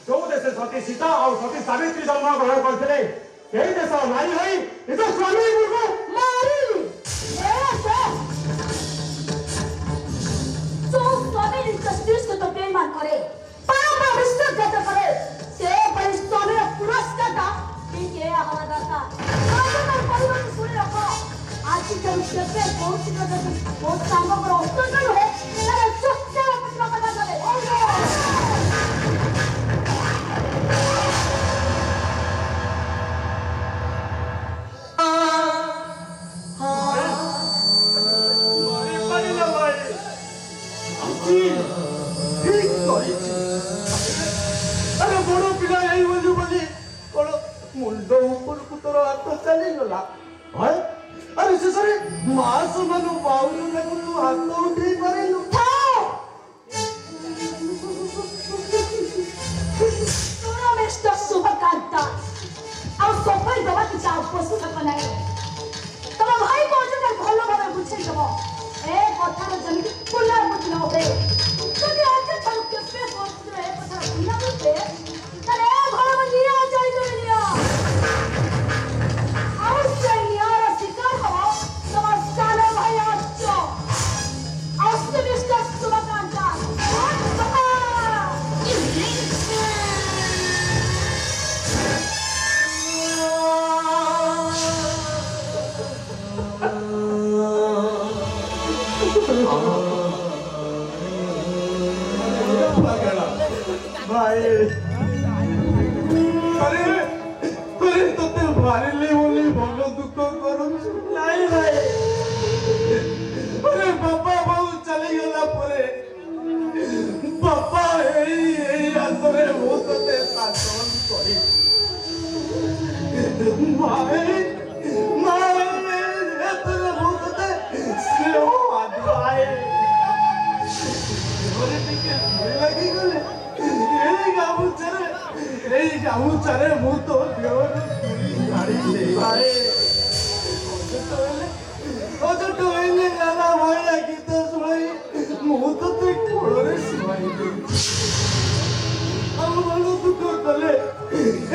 Speaker 1: ଯୋଉ ଦେଶରେ ସତୀ ସୀତା ଆଉ ସତୀ ସାବିତ୍ରୀ ଜନ୍ମ ଗ୍ରହଣ କରିଥିଲେ ସେଇ ଦେଶର ନାରୀ ହୋଇ ନିଜ ସ୍ୱାମୀକୁ
Speaker 2: ମାରିଲି। ଯୋଉ ସ୍ୱାମୀ ନିଜ ସ୍ତ୍ରୀ ସହିତ ବେଇମାନ କରେ, ବାରମ୍ବାର ବିଶ୍ୱାସଘାତ କରେ, ସେପରି ସ୍ୱାମୀର ପୁରସ୍କାରଟା ଠିକ ଏହା ହେବା ଦରକାର। ପରିବାର ଶୁଣି ରଖ, ଆଜିଠାରୁ କେବେ କୌଣସି ଯଦି ମୋ ସାଙ୍ଗଙ୍କର ଅସ୍ତ୍ର ନୁହେଁ, ତାହେଲେ ଚୁପଚାପ ପ୍ରତିଭା କଥା କରେ।
Speaker 1: ମାରିପାରିଲା ଭାଇ।
Speaker 3: ଠିକ କରିଛି। ଆରେ ବଡ ପିଲା ହେଇଗଲୁ ବୋଲି କଣ ମୁଣ୍ଡ ଉପରକୁ ତୋର ହାତ ଚାଲିଗଲା? ଆରେ ଶେଷରେ ମା ସମାନ ବାଉନ ତାକୁ ତୁ ହାତ ଉଠେଇ ପାରିଲୁ?
Speaker 2: ଶୁଣ ମିଷ୍ଟର ସୁଭକାନ୍ତ ଦାସ, ଆଉ ସଫାଇ ଦେବା କିଛି ଆବଶ୍ୟକ ନାହିଁ। ତମ ଭାଇ କହୁଛନ୍ତି ଭଲ ଭାବରେ ବୁଝେଇଦବ, ଏ କଥାର ଯେମିତି ପୁନରାବୃତ୍ତି ନ ହୁଏ। ଯଦି ଆଜି ଠାରୁ କେବେ କହୁଥିଲେ ଏ କଥାର ପୁନରାବୃତ୍ତି, ତାହେଲେ ଏ ଘରକୁ ନିଆଁ ଯାଇଦେବେ ନିଆଁ। ଆଉ ସେ ନିଆଁର ଶିକାର ହବ ତମର ସାନ ଭାଇ ଅଚ୍ଛ। ଆସ୍ତେ ମିଷ୍ଟର ସୁଭକାନ୍ତ ଦାସ।
Speaker 3: ଭାଇ ଆରେ ତତେ ମାରିଲି ବୋଲି ମନ ଦୁଃଖ କରୁଛୁ? ନାଇଁ ଭାଇ, ଆରେ ବାପା ବୋଉ ଚାଲିଗଲା ପରେ এই রাতরে ମୁଁ ତତେ ଶାସନ କରି ମାଏ ରାତରେ ମୁଁ ତତେ ସ୍ନେହ ଆଦରାଏ ଘରେ ଟିକେ ଭୟ ଲାଗିଗଲେ ଏଇ ଗାମୁଚାରେ ମୁଁ ତୋ ଦେହରୁ ଛାଡ଼ି ଦେଇପାରେ ଅଜଟ ହେଲେ ଗାନା ଭଳିଆ ଗୀତ ଶୁଣାଇ ମୁଁ ତତେ କୋଳରେ ଶୁଣାଇ ଦେଇଛି ଆଉ ମନ ଦୁଃଖ କଲେ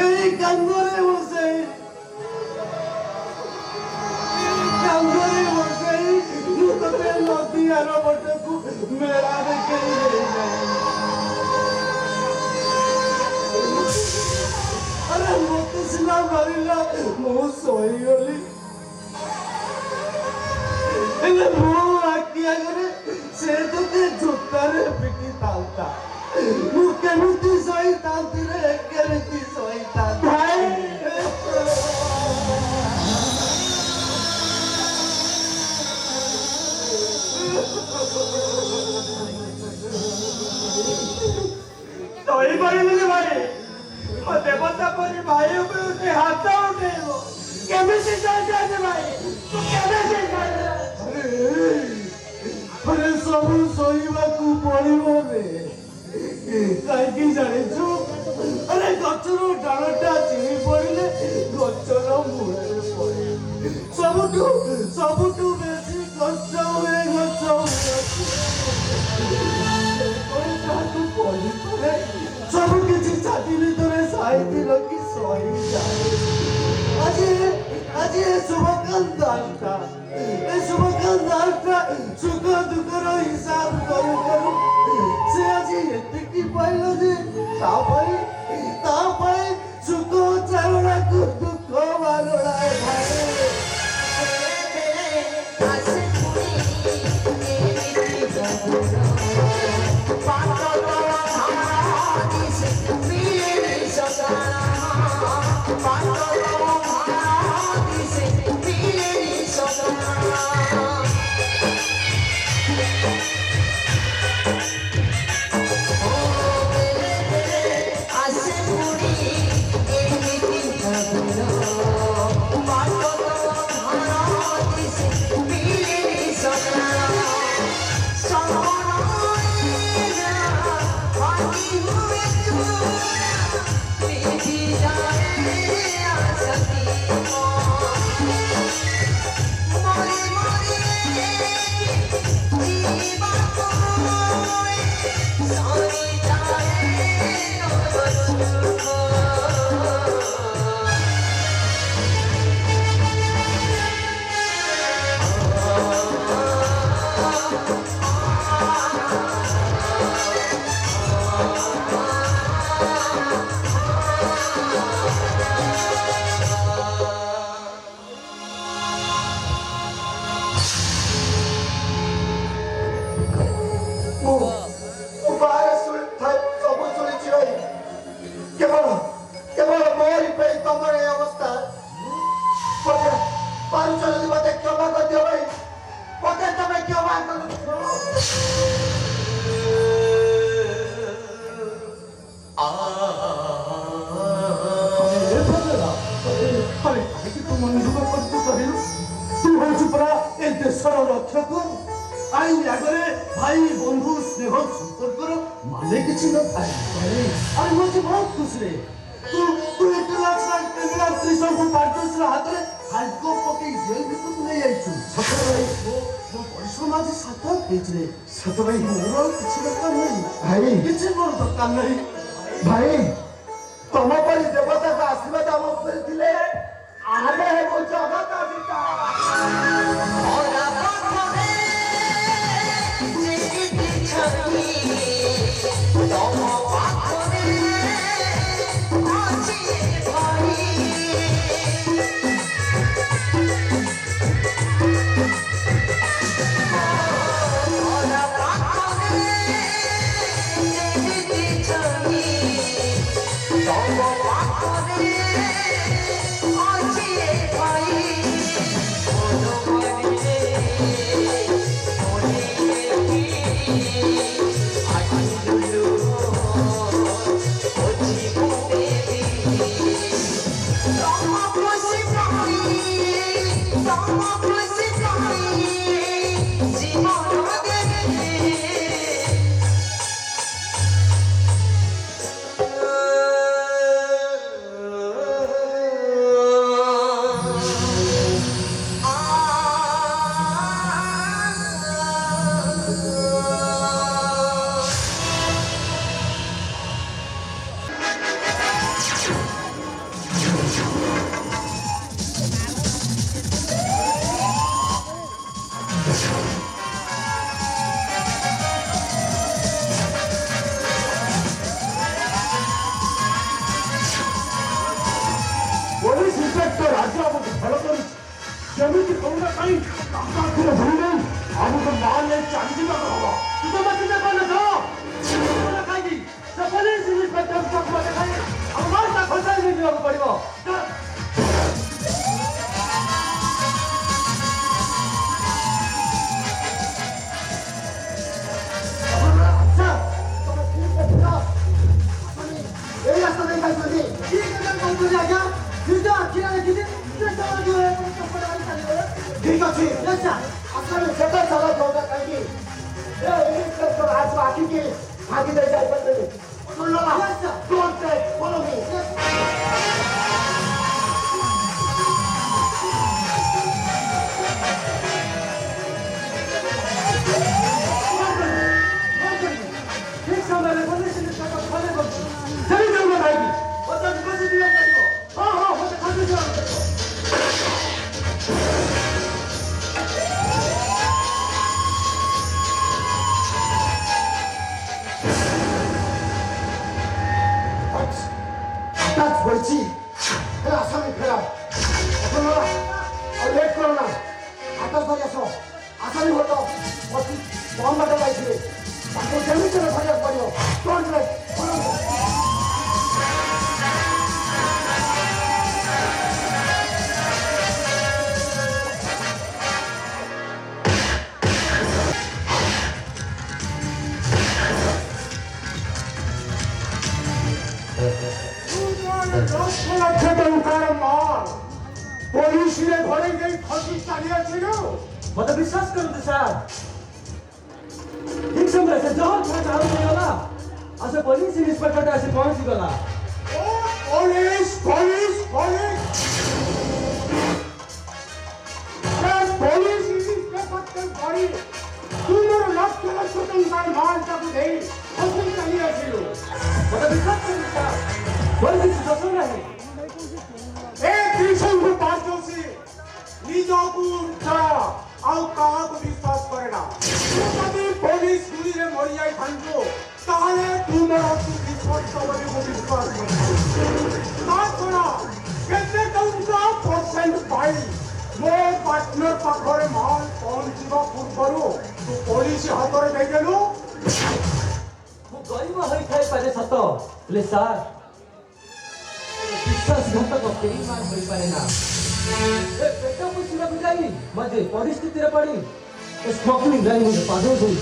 Speaker 3: ଏଇ କାନ୍ଦରେ ବସାଇ ମୁଁ ତତେ ନଦୀ ଆର ପଟକୁ ମେଳା ଦେଖେଇ ଦେଇଯାଏ ଆରେ ମତେ ସିନା ମାରିଲା ମୁଁ ଶୋଇଗଲି ହେଲେ ମୋ ଆଖି ଆଗରେ ସେ ତତେ ଜୋତାରେ ପିଟିଥାନ୍ତା ମୁଁ କେମିତି ଶୋଇଥାନ୍ତି ରେ କେମିତି ଶୋଇଥାନ୍ତି
Speaker 5: ଶୋଇପାରିଲୁନି ଭାଇ ମୋ ଦେବତା ପରି ଭାଇ ଉପରେ ଗୋଟେ ହାତ ଉଠେଇବ କେମିତି ଶୋଇଥାନ୍ତି ଭାଇ ତୁ କେମିତି
Speaker 3: ଆରେ ସବୁ ଶୋଇବାକୁ ପଡ଼ିବ ରେ କାହିଁକି ଜାଣିଛୁ ଆରେ ଗଛର ଡାଳଟା ଚିରି ପଡ଼ିଲେ ଗଛର ମୂଳରେ ପଡ଼େ ସବୁଠୁ ବେଶୀ କଷ୍ଟ ହୁଏ ଗଛ ତାହାକୁ ପଡ଼ିପାରେ ସବୁ କିଛି ଛାତି ଭିତରେ ସାଇତି ରଖି ସହିଯାଏ ଆଜି ଏ ଶୁଭକାନ୍ତ ଦାସଟା ସୁଖ ଦୁଃଖର ହିସାବ କରୁ କରୁ ସେ ଆଜି ଏତିକି ପାଇଲ ଯେ ତା ପାଇଁ ସୁଖ ଚାରଣାକୁ ଦୁଃଖ ମାରଣାଏ ଆଇନ ଆଗରେ ଭାଇ ବନ୍ଧୁ ସ୍ନେହ ସମ୍ପର୍କର ମାନେ କିଛି ନଥାଏ ଆରେ ମୁଁ ଆଜି ବହୁତ ଖୁସିରେ ତୁ ତ୍ରିଶଙ୍କୁ ପାର୍ଟନର୍ସର ହାତରେ ହାଲକ ପକେଇ ଜେଲ ଭିତରକୁ ନେଇ ଯାଇଛୁ ସତ ଭାଇ ମୋ ପରିଶ୍ରମ ଆଜି ସାର୍ଥକ ହେଇଛି ରେ ସତ ଭାଇ ମୋର କିଛି ଦରକାର ନାହିଁ ଭାଇ କିଛି ମୋର ଦରକାର ନାହିଁ ଭାଇ ତମ ପରି ଦେବତାଙ୍କ ଆଶୀର୍ବାଦ ଆମ ଉପରେ ଥିଲେ ଆମେ ହେବୁ ଜଗତ ପିତା
Speaker 6: Don't go back on it.
Speaker 1: ଯେମିତି କହୁନା କାଇଁ କାକା ଥିଲେ ଭୁଲ ଆମକୁ ମାଲ ନେଇ ଚାଲିଯିବାକୁ ହବ ତୁ ତ ମତେ ଦେଖ ନା
Speaker 3: ଖାଇକି ସେ ପୋଲିସ ଇନ୍ସପେକ୍ଟର ଚକମା ଦେଖାଇ ଆମ ମାଲଟା ଖସାଇ ନେଇଯିବାକୁ ପଡିବ এই রাস্তা দিয়ে যাইছি কি কেন কইলি আজ্ঞা কিন্তু আখি না দেখি ঠিক আছে আচ্ছা আসলে সেটা চালা দৌড়া কাইকি এ ইন্সপেক্টর আজ আখি কি ভাগি দিয়ে যাই পারবে শুনলো না আচ্ছা ডোন্ট টেক ফলো মি ঠিক সময় পুলিশ ইন্সপেক্টর ফলো করছে জমি জমি ভাইকি ওটা বসে দিও পারিব হ্যাঁ হ্যাঁ ওটা খালি যাও That's বলছি এরা আসামি ফেরা আপনারা আর লেট করো না আকাশ ধরে আসো আসামি হতো অতি বম্বাটা পাইছিলে তাকে জমি চলে ধরিয়া পড়িব ডোন্ট লেট
Speaker 1: লক্ষ টঙ্কার মাল পুলিশের ঘরে গিয়ে খসি চালিয়েছিল
Speaker 3: মতো বিশ্বাস করুন স্যার ঠিক সময় সে যখন থাকা হয়েগলা আসে পুলিশ ইন্সপেক্টরটা আসে পৌঁছিগলা
Speaker 1: ও police police police police inspector ঘরে 15 লক্ষ টঙ্কার মাল তাকে দেই খসি চালিয়েছিল
Speaker 3: মতো বিশ্বাস করুন স্যার পুলিশ দোষ নাই
Speaker 1: এ ত্রিশঙ্গ পাঁচশী নিজକୁ ছাড়া ଆଉ କାହାକୁ ବିଶ୍ୱାସ କରେ ନା ତୁ ଯଦି ପୋଲିସ ଗୁଳିରେ ମରିଯାଇଥାନ୍ତୁ ତାହେଲେ ତୁ ମୋର ବିଶ୍ୱସ୍ତ ବୋଲି ମୁଁ ବିଶ୍ୱାସ କରିବି ତା ଛଡ଼ା କେତେ ଟଙ୍କା ପରସେଣ୍ଟ ପାଇ ମୋ ପାର୍ଟନର ପାଖରେ ମାଲ ପହଞ୍ଚିବା ପୂର୍ବରୁ ତୁ ପୋଲିସ ହାତରେ ଦେଇଦେଲୁ
Speaker 3: ମୁଁ ଗରିବ ହୋଇଥାଇପାରେ ସତ ହେଲେ ସାର୍ বিশ্বাসঘাতক বেঈমান হইপারে না এ পেট পুষিବାକୁ ଯାଇ ମଝି ପରିସ୍ଥିତିରେ ପଡ଼ି ସ୍ମଗଲିଂ ଲାଇନ୍ ମୋତେ ପାଦ ଧୋଇ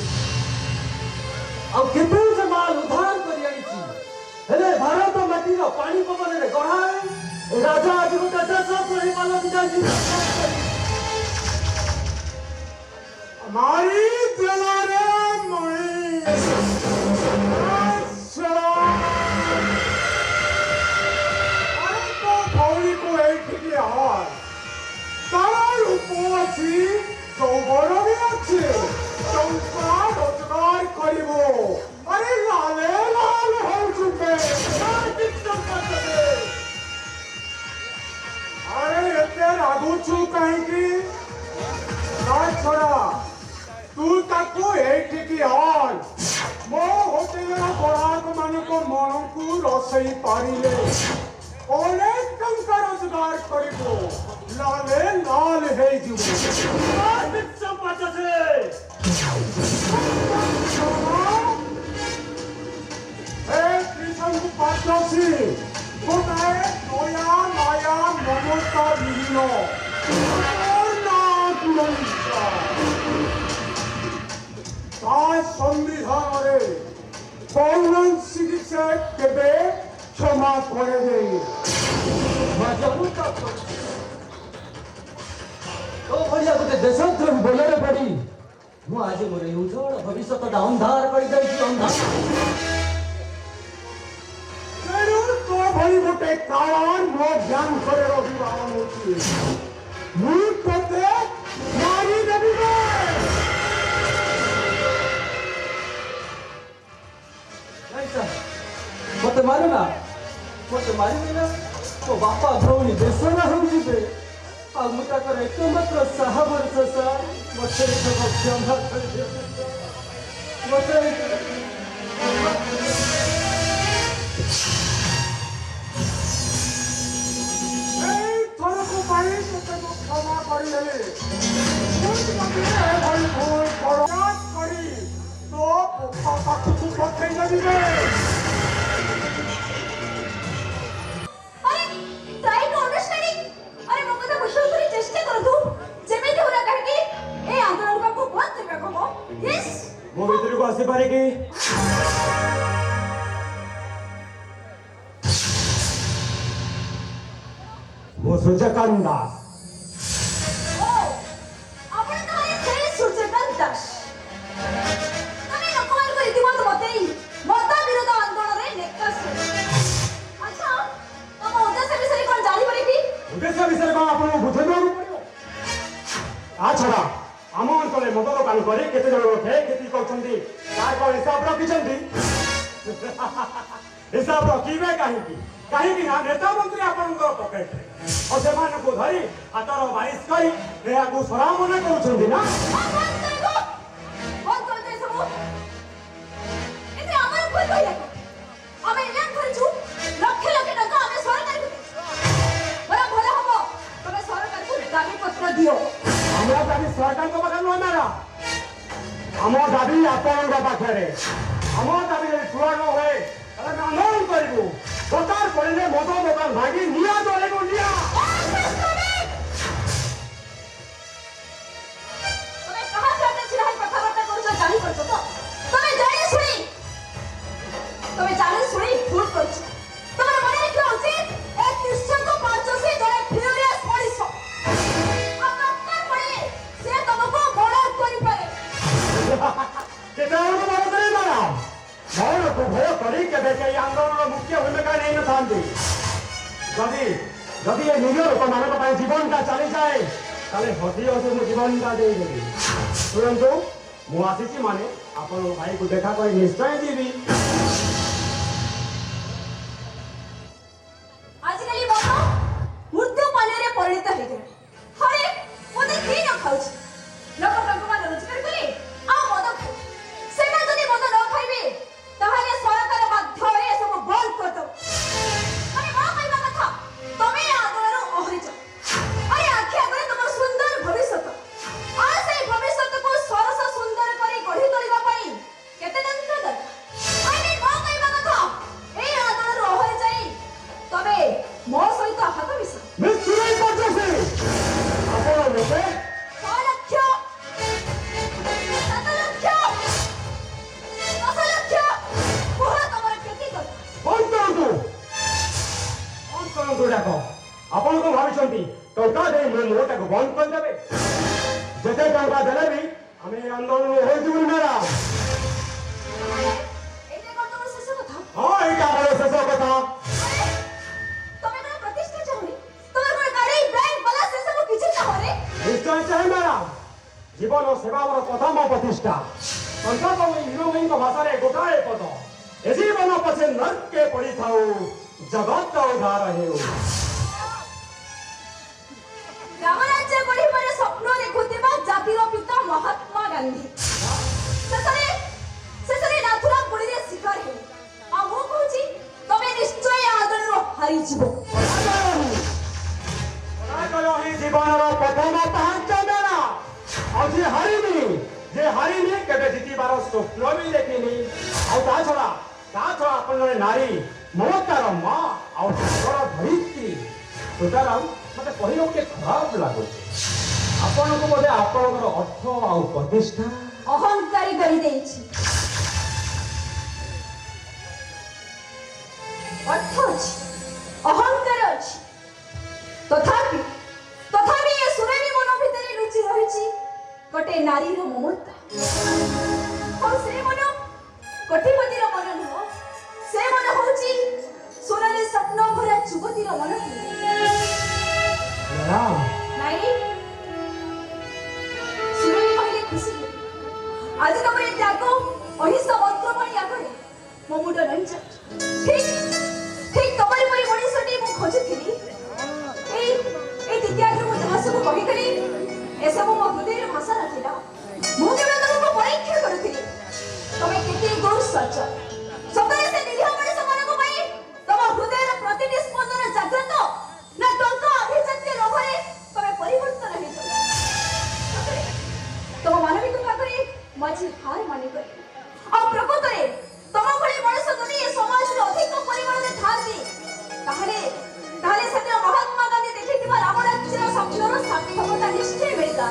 Speaker 3: ଆଉ କେତେ ସେ ମାଲ ଉଦ୍ଧାର କରି ଆଣିଛି ହେଲେ ଭାରତ ମାଟିର ପାଣି ପବନରେ ଗଢ଼ା ରାଜା ଆଜି ଗୋଟେ ଦେଶ ପରି ପାଲଟି ଯାଇଛି
Speaker 1: हमारी दिलारे मई को ଏଇଠିକି ଆର ତାର ଉପଅଛି ଯୌବନ ବି ଅଛି ଟଙ୍କା ରୋଜଗାର କରିବ ଆରେ ଲାଲେ ଲାଲ ହଉଛୁ ବେ ଆରେ ଏତେ ରାଗୁଛୁ କାହିଁକି ତା ଛଡ଼ା ତୁ ତାକୁ ଏଇଠିକି ଆଣ ମୋ ହୋଟେଲର ଗ୍ରାହକ ମାନଙ୍କ ମନକୁ ରସେଇ ପାରିଲେ অনেক টঙ্কা রোজগার করিব লালে লাল হয়ে যাব কৃষক পাচ্ছি কোথায় নয়া মায়া মমতা বিহীন তার সংবিধানে কৌরন চিকিৎসা কেবে क्षमा করে দেই
Speaker 3: ଓ ଭଳିଆ ଗୋଟେ ଦେଶଦ୍ରୋହୀ ବୋଲରେ ପଡ଼ି ମୁଁ ଆଜି ମୋର ଏହି ଉଜ୍ଜଳ ଭବିଷ୍ୟତଟା ଅନ୍ଧାର କରିଦେଇଛି ଅନ୍ଧାର
Speaker 1: ତେଣୁ ତୋ ଭଳି ଗୋଟେ କାଳାର ମୋ ଜ୍ଞାନ করে ରହିବା ଅନୁଚିତ ମୁଁ ତୋତେ ମାରିଦେବି
Speaker 3: ନାଇଁ ସାର୍ ମତେ ମାରୁନା ମତେ ମାରିବେ ନା ମୋ ବାପା ଭଉଣୀ ଦେଶନା ହୋଇଯିବେ ଆଉ ମୁଁ ତାଙ୍କର ଏକମାତ୍ର ସାହା ଭରସା ସାର୍ ମତେ କ୍ଷମା କରିଦେବେ ମତେ
Speaker 1: এই থরকু পাই তোকে ক্ষমা କରି ନେଲି ଏଭଳି ଭୁଲ ବରବାଦ କରି ତୋ ପୁଅ ପାଖକୁ ପଠେଇ ଦେବି ରେ।
Speaker 2: अरे ट्राई टू अंडरस्टैंडिंग। अरे मो कथा बुझाउ करी चेष्टा करतु जेमेति होला काहे ए आंदोलन को बंद करबे को यस
Speaker 1: ମୋ ଭିତରକୁ ଆସିପାରେ କି? ମୁଁ ସୂର୍ଯ୍ୟକାନ୍ତ ଦାସ।
Speaker 2: ओ आपण तो है से सूर्यकांत दास तमे लोकमान को रीतिमत बतेई मता विरोध आंदोलन रे नेता से अच्छा तम उद्देश्य विषय कोन जानि परे की
Speaker 1: ଉଦ୍ଦେଶ୍ୟ ବିଷୟରେ କ'ଣ ଆପଣଙ୍କୁ ବୁଝେଇବାକୁ ପଡ଼ିବ? ତା ଛଡ଼ା ଆମ ଅଞ୍ଚଳରେ ମଦ ଦୋକାନ କରି କେତେ ଜଣ ଲୋକେ କ୍ଷତି କରୁଛନ୍ତି ତାର କ'ଣ ହିସାବ ରଖିଛନ୍ତି? ହିସାବ ରଖିବେ କାହିଁକି? କାହିଁକି ନା ନେତା ମନ୍ତ୍ରୀ ଆପଣଙ୍କର ପକେଟରେ ଆଉ ସେମାନଙ୍କୁ ଧରି ହାତର ବାରିଶ କରି ଏହାକୁ ସରାମନା କରୁଛନ୍ତି ନା?
Speaker 2: कौन कर दे सब इते हमर कोई कहिया हमें इलान करछु लक्ष लक्ष टका हमें सरकार को बड़ा भला हबो तमे सरकार को दाबी पत्र दियो
Speaker 1: আমরা দাবি সরকারଙ୍କ ପାଖରେ ନୁହେଁ ମ୍ୟାଡ଼ାମ। ଆମ ଦାବି ଆପଣଙ୍କ ପାଖରେ। ଆମ ଦାବି ଯଦି ପୂରଣ ନ ହୁଏ ତାହେଲେ ଆମେ ଆନ୍ଦୋଳନ କରିବୁ। ଦରକାର ପଡ଼ିଲେ ମଦ ଦୋକାନ ଭାଙ୍ଗି ନିଆଁ ଜଳେଇବୁ ନିଆଁ।
Speaker 2: तमे कहां जाते छिरा है कथा बात करछो जानि करछो तो तमे जानि सुनी भूल करछो तमे मने रखियो उचित एक क्रिश्चियन को 500 से जड़े फ्यूरियस पड़िसो अब दरकार पड़े से तुमको बड़ा करि पारे
Speaker 1: କେତେବେଳକୁ ବଡ଼ କରିବେ ମ୍ୟାଡ଼ାମ? ମୌନକୁ ଭୟ କରି କେବେ କେହି ଆନ୍ଦୋଳନର ମୁଖ୍ୟ ଭୂମିକା ନେଇନଥାନ୍ତି। ଯଦି ଏ ନିଜ ଲୋକମାନଙ୍କ ପାଇଁ ଜୀବନଟା ଚାଲିଯାଏ ତାହେଲେ ହସି ହସି ମୁଁ ଜୀବନଟା ଦେଇଦେବି। ଶୁଣନ୍ତୁ ମୁଁ ଆସିଛି ମାନେ ଆପଣଙ୍କ ଭାଇକୁ ଦେଖା କରି ନିଶ୍ଚୟ ଯିବି।
Speaker 2: आजकल मत मृत्यु पाने परिणत हो गए अरे मत किए न खाऊ लोक मान रोजगार करे आ मद खाए से जदि मद न खाइबे ताहले सरकार बाध्य ए सब बंद कर दो अरे मा कहबा कथा तमे आंदोलन ओहरिच अरे आखि आगरे तुम सुंदर भविष्य आ से भविष्य को सरस सुंदर करी गढ़ी तोलिबा पई केते दिन दरकार अरे मा कहबा कथा ए आंदोलन ओहरि जाई तबे मो सहित हाथ मिसा
Speaker 1: ନିଶ୍ଚୟ ପଚାଶ ଆପଣ ଲୋକେ
Speaker 2: 6 ଲକ୍ଷ 7 ଲକ୍ଷ 10 ଲକ୍ଷ କୁହ ତମର କ୍ଷତି କର
Speaker 1: ବନ୍ଦ କରନ୍ତୁ ଡାକ। ଆପଣ କଣ ଭାବିଛନ୍ତି ଟଙ୍କା ଦେଇ ମୋ ମୁହଁଟାକୁ ବନ୍ଦ କରିଦେବେ? ଯେତେ ଟଙ୍କା ଦେଲେ ବି ଆମେ ଏ ଆନ୍ଦୋଳନ ହୋଇଯିବୁ ମ୍ୟାଡ଼ାମ।
Speaker 2: ଏଇଟା କଣ ତମର ଶେଷ କଥା
Speaker 1: ହଁ ଏଇଟା ଆମର ଶେଷ କଥା।
Speaker 2: ଆରେ ତମେ କଣ ପ୍ରତିଷ୍ଠା ଚାହୁଁନି ତମର କଣ ଗାଡି ବ୍ୟାଙ୍କ ବାଲା ସେ ସବୁ କିଛି ଚାହୁଁନି
Speaker 1: ନିଶ୍ଚୟ ଚାହେଁ ମ୍ୟାଡ଼ାମ। ଜୀବନ ସେବା ଆମର ପ୍ରଥମ ପ୍ରତିଷ୍ଠା। ସନ୍ତାକବି ହିରୋଇନଙ୍କ ଭାଷାରେ ଗୋଟାଏ ପଦ ଏ ଜୀବନ ପଛେ ନର୍କେ ପଡ଼ିଥାଉ ଜଗତ ଉଦ୍ଧାର ହେଉ।
Speaker 2: ରାମରାଜ୍ୟ ଗଢ଼ିବାରେ ସ୍ୱପ୍ନ ଦେଖୁଥିବା ଜାତିର ପିତା ମହାତ୍ମା ଗାନ୍ଧୀ ଶେଷରେ ନାଥୁରାମ ଗୁଳିରେ ଶିକାର ହେଲେ ଆଉ ମୁଁ କହୁଛି ତମେ ନିଶ୍ଚୟ ଆନ୍ଦୋଳନ ହାରିଯିବ
Speaker 1: ପରାଜୟ ହିଁ ଜୀବନର ପ୍ରଥମ ପାହାଚ ମ୍ୟାଡ଼ାମ। ଆଉ ଯିଏ ହାରିନି କେବେ ଜିତିବାର ସ୍ୱପ୍ନ ବି ଦେଖିନି। ଆଉ ତା ଛଡ଼ା ଆପଣ ଜଣେ ନାରୀ ମମତାର ମା ଆଉ ତାଙ୍କର ଧରିତ୍ରୀ। ସୁତରାଂ ମତେ କହିବାକୁ ଟିକେ ଖରାପ ଲାଗୁଛି ଆପଣଙ୍କୁ ବୋଧେ ଆପଣଙ୍କର ଅର୍ଥ ଆଉ ପ୍ରତିଷ୍ଠା
Speaker 2: ଅହଙ୍କାରୀ କରିଦେଇଛି ଅର୍ଥ ଅଛି ଅହଙ୍କାର ଅଛି ତଥାପି ଏ ସୁରେମୀ ମନ ଭିତରେ ଲୁଚି ରହିଛି ଗୋଟେ ନାରୀର ମମତା ଆଉ ସେ ମନ କୋଟିପତିର ମନ ନୁହଁ ସେ ମନ ହଉଛି সোনালি স্বপ্ন ভরা যুবতীর মন ନାଇଁ ସୁରଭି କହିଲେ ଖୁସି ଆଜି ତମର ଏ ତ୍ୟାଗ ଅହିଂସା ମନ୍ତ୍ର ଭଳି ଆଗରେ ମୋ ମୁଣ୍ଡ ନାହିଁ ଠିକ ତମରି ପରି ମଣିଷଟି ମୁଁ ଖୋଜୁଥିଲି ଏଇ ଦ୍ୱିତୀୟାଗ୍ର ମୁଁ ଯାହା ସବୁ କହିଥିଲି ଏସବୁ ମୋ ହୃଦୟର ଭାଷା ନଥିଲା ମୁଁ କେବଳ ତମକୁ ପରୀକ୍ଷା କରୁଥିଲି ତମେ କେତେ ଗୁଣ ସଚ ସତରେ ସେ ନିରୀହ ମଣିଷମାନଙ୍କ ପାଇଁ ତମ ହୃଦୟର ପ୍ରତିଟି ସ୍ପନ୍ଦନ ଜାଗ୍ରତ ନା ଟଙ୍କା ଅଭିଜାତ୍ୟ ଲୋଭରେ ତମେ ପରିବର୍ତ୍ତନ ହେଇଯାଉ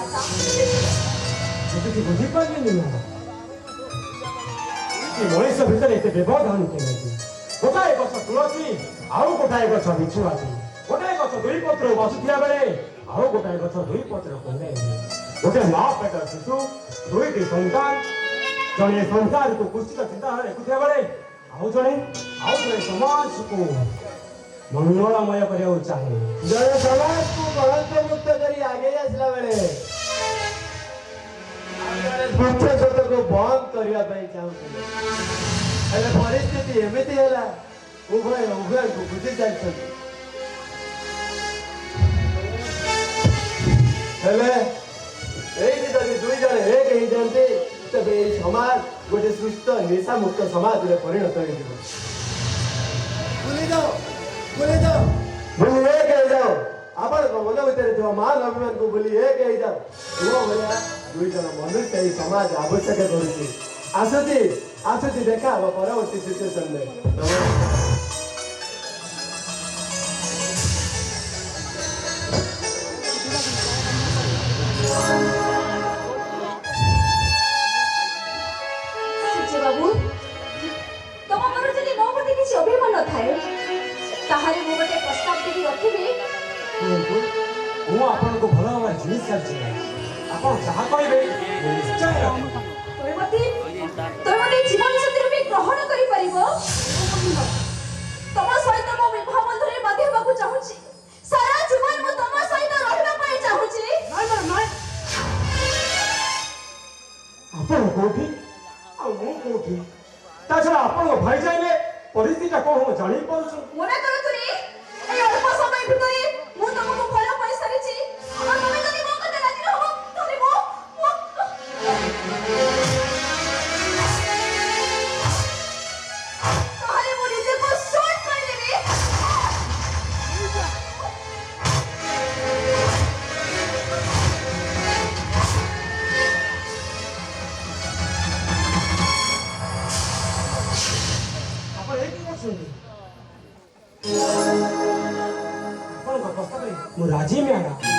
Speaker 2: ମାତା
Speaker 5: କିଛି ବୁଝିପାରିଲିନି ମ୍ୟାଡ଼ାମ ଏ ମଣିଷ ଭିତରେ ଏତେ ବ୍ୟବଧାନ କେମିତି ଗୋଟାଏ ଗଛ ତୁଳସୀ ଆଉ ଗୋଟାଏ ଗଛ ବିଛୁଆତି ଗୋଟାଏ ଗଛ ଦୁଇ ପତ୍ର ବସୁଥିବା ବେଳେ ଆଉ ଗୋଟାଏ ଗଛ ଦୁଇ ପତ୍ର କୁଣ୍ଡେ ଗୋଟେ ମା ପେଟ ଶିଶୁ ଦୁଇଟି ସନ୍ତାନ ଜଣେ ସଂସାରକୁ କୁଶ୍ଚିତ ଚିନ୍ତାଧାରା ଦେଖୁଥିବା ବେଳେ ଆଉ ଜଣେ ସମାଜକୁ ମଙ୍ଗଳମୟ କରିବାକୁ ଚାହେଁ
Speaker 4: ଜଣେ ସମାଜକୁ କଳଙ୍କ ମୁକ୍ତ କରି ଆଗେଇ ଆସିଲା ବେଳେ ବୃକ୍ଷଛୋଟକୁ ବନ୍ଦ କରିବା ପାଇଁ ଚାହୁଁଥିଲେ ହେଲେ ପରିସ୍ଥିତି ଏମିତି ହେଲା ଉଭୟଙ୍କୁ ବୁଝି ଚାଲିଛନ୍ତି ହେଲେ ଏଇଠି ଯଦି ଦୁଇ ଜଣ ଏକ ହେଇଯାନ୍ତି ତେବେ ଏଇ ସମାଜ ଗୋଟେ ସୁସ୍ଥ ନିଶାମୁକ୍ତ ସମାଜରେ ପରିଣତ ହେଇଯିବ ଭୁଲି ଏକ ହେଇଯାଅ ଆପଣଙ୍କ ମନ ଭିତରେ ଥିବା ମାନ ଅଭିମାନକୁ ଭୁଲି ଏକ ହେଇଯାଅ ଭଳିଆ ଦୁଇ ଜଣ ମନୁଷ୍ୟ ଏହି ସମାଜ ଆବଶ୍ୟକ କରୁଛି ଆସୁଛି ଦେଖା ହବ ପରବର୍ତ୍ତୀ ସିଚୁଏସନରେ
Speaker 2: ବାବୁ ତମ ମନରେ ଯଦି ମୋ ପ୍ରତି କିଛି ଅଭିମାନ ଥାଏ ତାହେଲେ ମୁଁ ଗୋଟେ ପ୍ରସ୍ତାବ ଦେଇ ରଖିବି
Speaker 5: ମୁଁ ଆପଣଙ୍କୁ ଭଲ ଭାବରେ ଜିନିଷ ଚାଲିଛି ଆପଣ ଯାହା କହିବେ ମୁଁ ନିଶ୍ଚୟ ରଖିବି
Speaker 2: ତମେ ମତେ ଜୀବନ ସାଥୀ ରୂପେ ଗ୍ରହଣ କରିପାରିବ ତମ ସହିତ ମୋ ବିବାହ ବନ୍ଧନରେ ବାନ୍ଧି ହେବାକୁ ଚାହୁଁଛି ସାରା ଜୀବନ ମୁଁ ତମ ସହିତ ରହିବା ପାଇଁ ଚାହୁଁଛି
Speaker 5: ଆପଣ କୋଉଠି ଆଉ ମୁଁ କୋଉଠି ତା ଛଡା ଆପଣଙ୍କ ଭାଇ ଚାହିଁଲେ ପରିସ୍ଥିତିଟା କଣ ମୁଁ ଜାଣିପାରୁଛି
Speaker 2: ମନେ କରୁଥିଲି এই অল্প সময় ভিতরে ମୁଁ ତମକୁ ଭଲ ପାଇସାରିଛି ଆଉ ତମେ ଯଦି ମୋ କଥା ରାଜି ନ ହବ ତାହେଲେ ମୁଁ ନିଜକୁ ଶୂଟ କରିଦେବି
Speaker 5: ଆପଣ ଏଇଠି କରୁଛନ୍ତି ଆପଣଙ୍କ ପ୍ରସ୍ତାବରେ ମୁଁ ରାଜି ମ୍ୟାଡାମ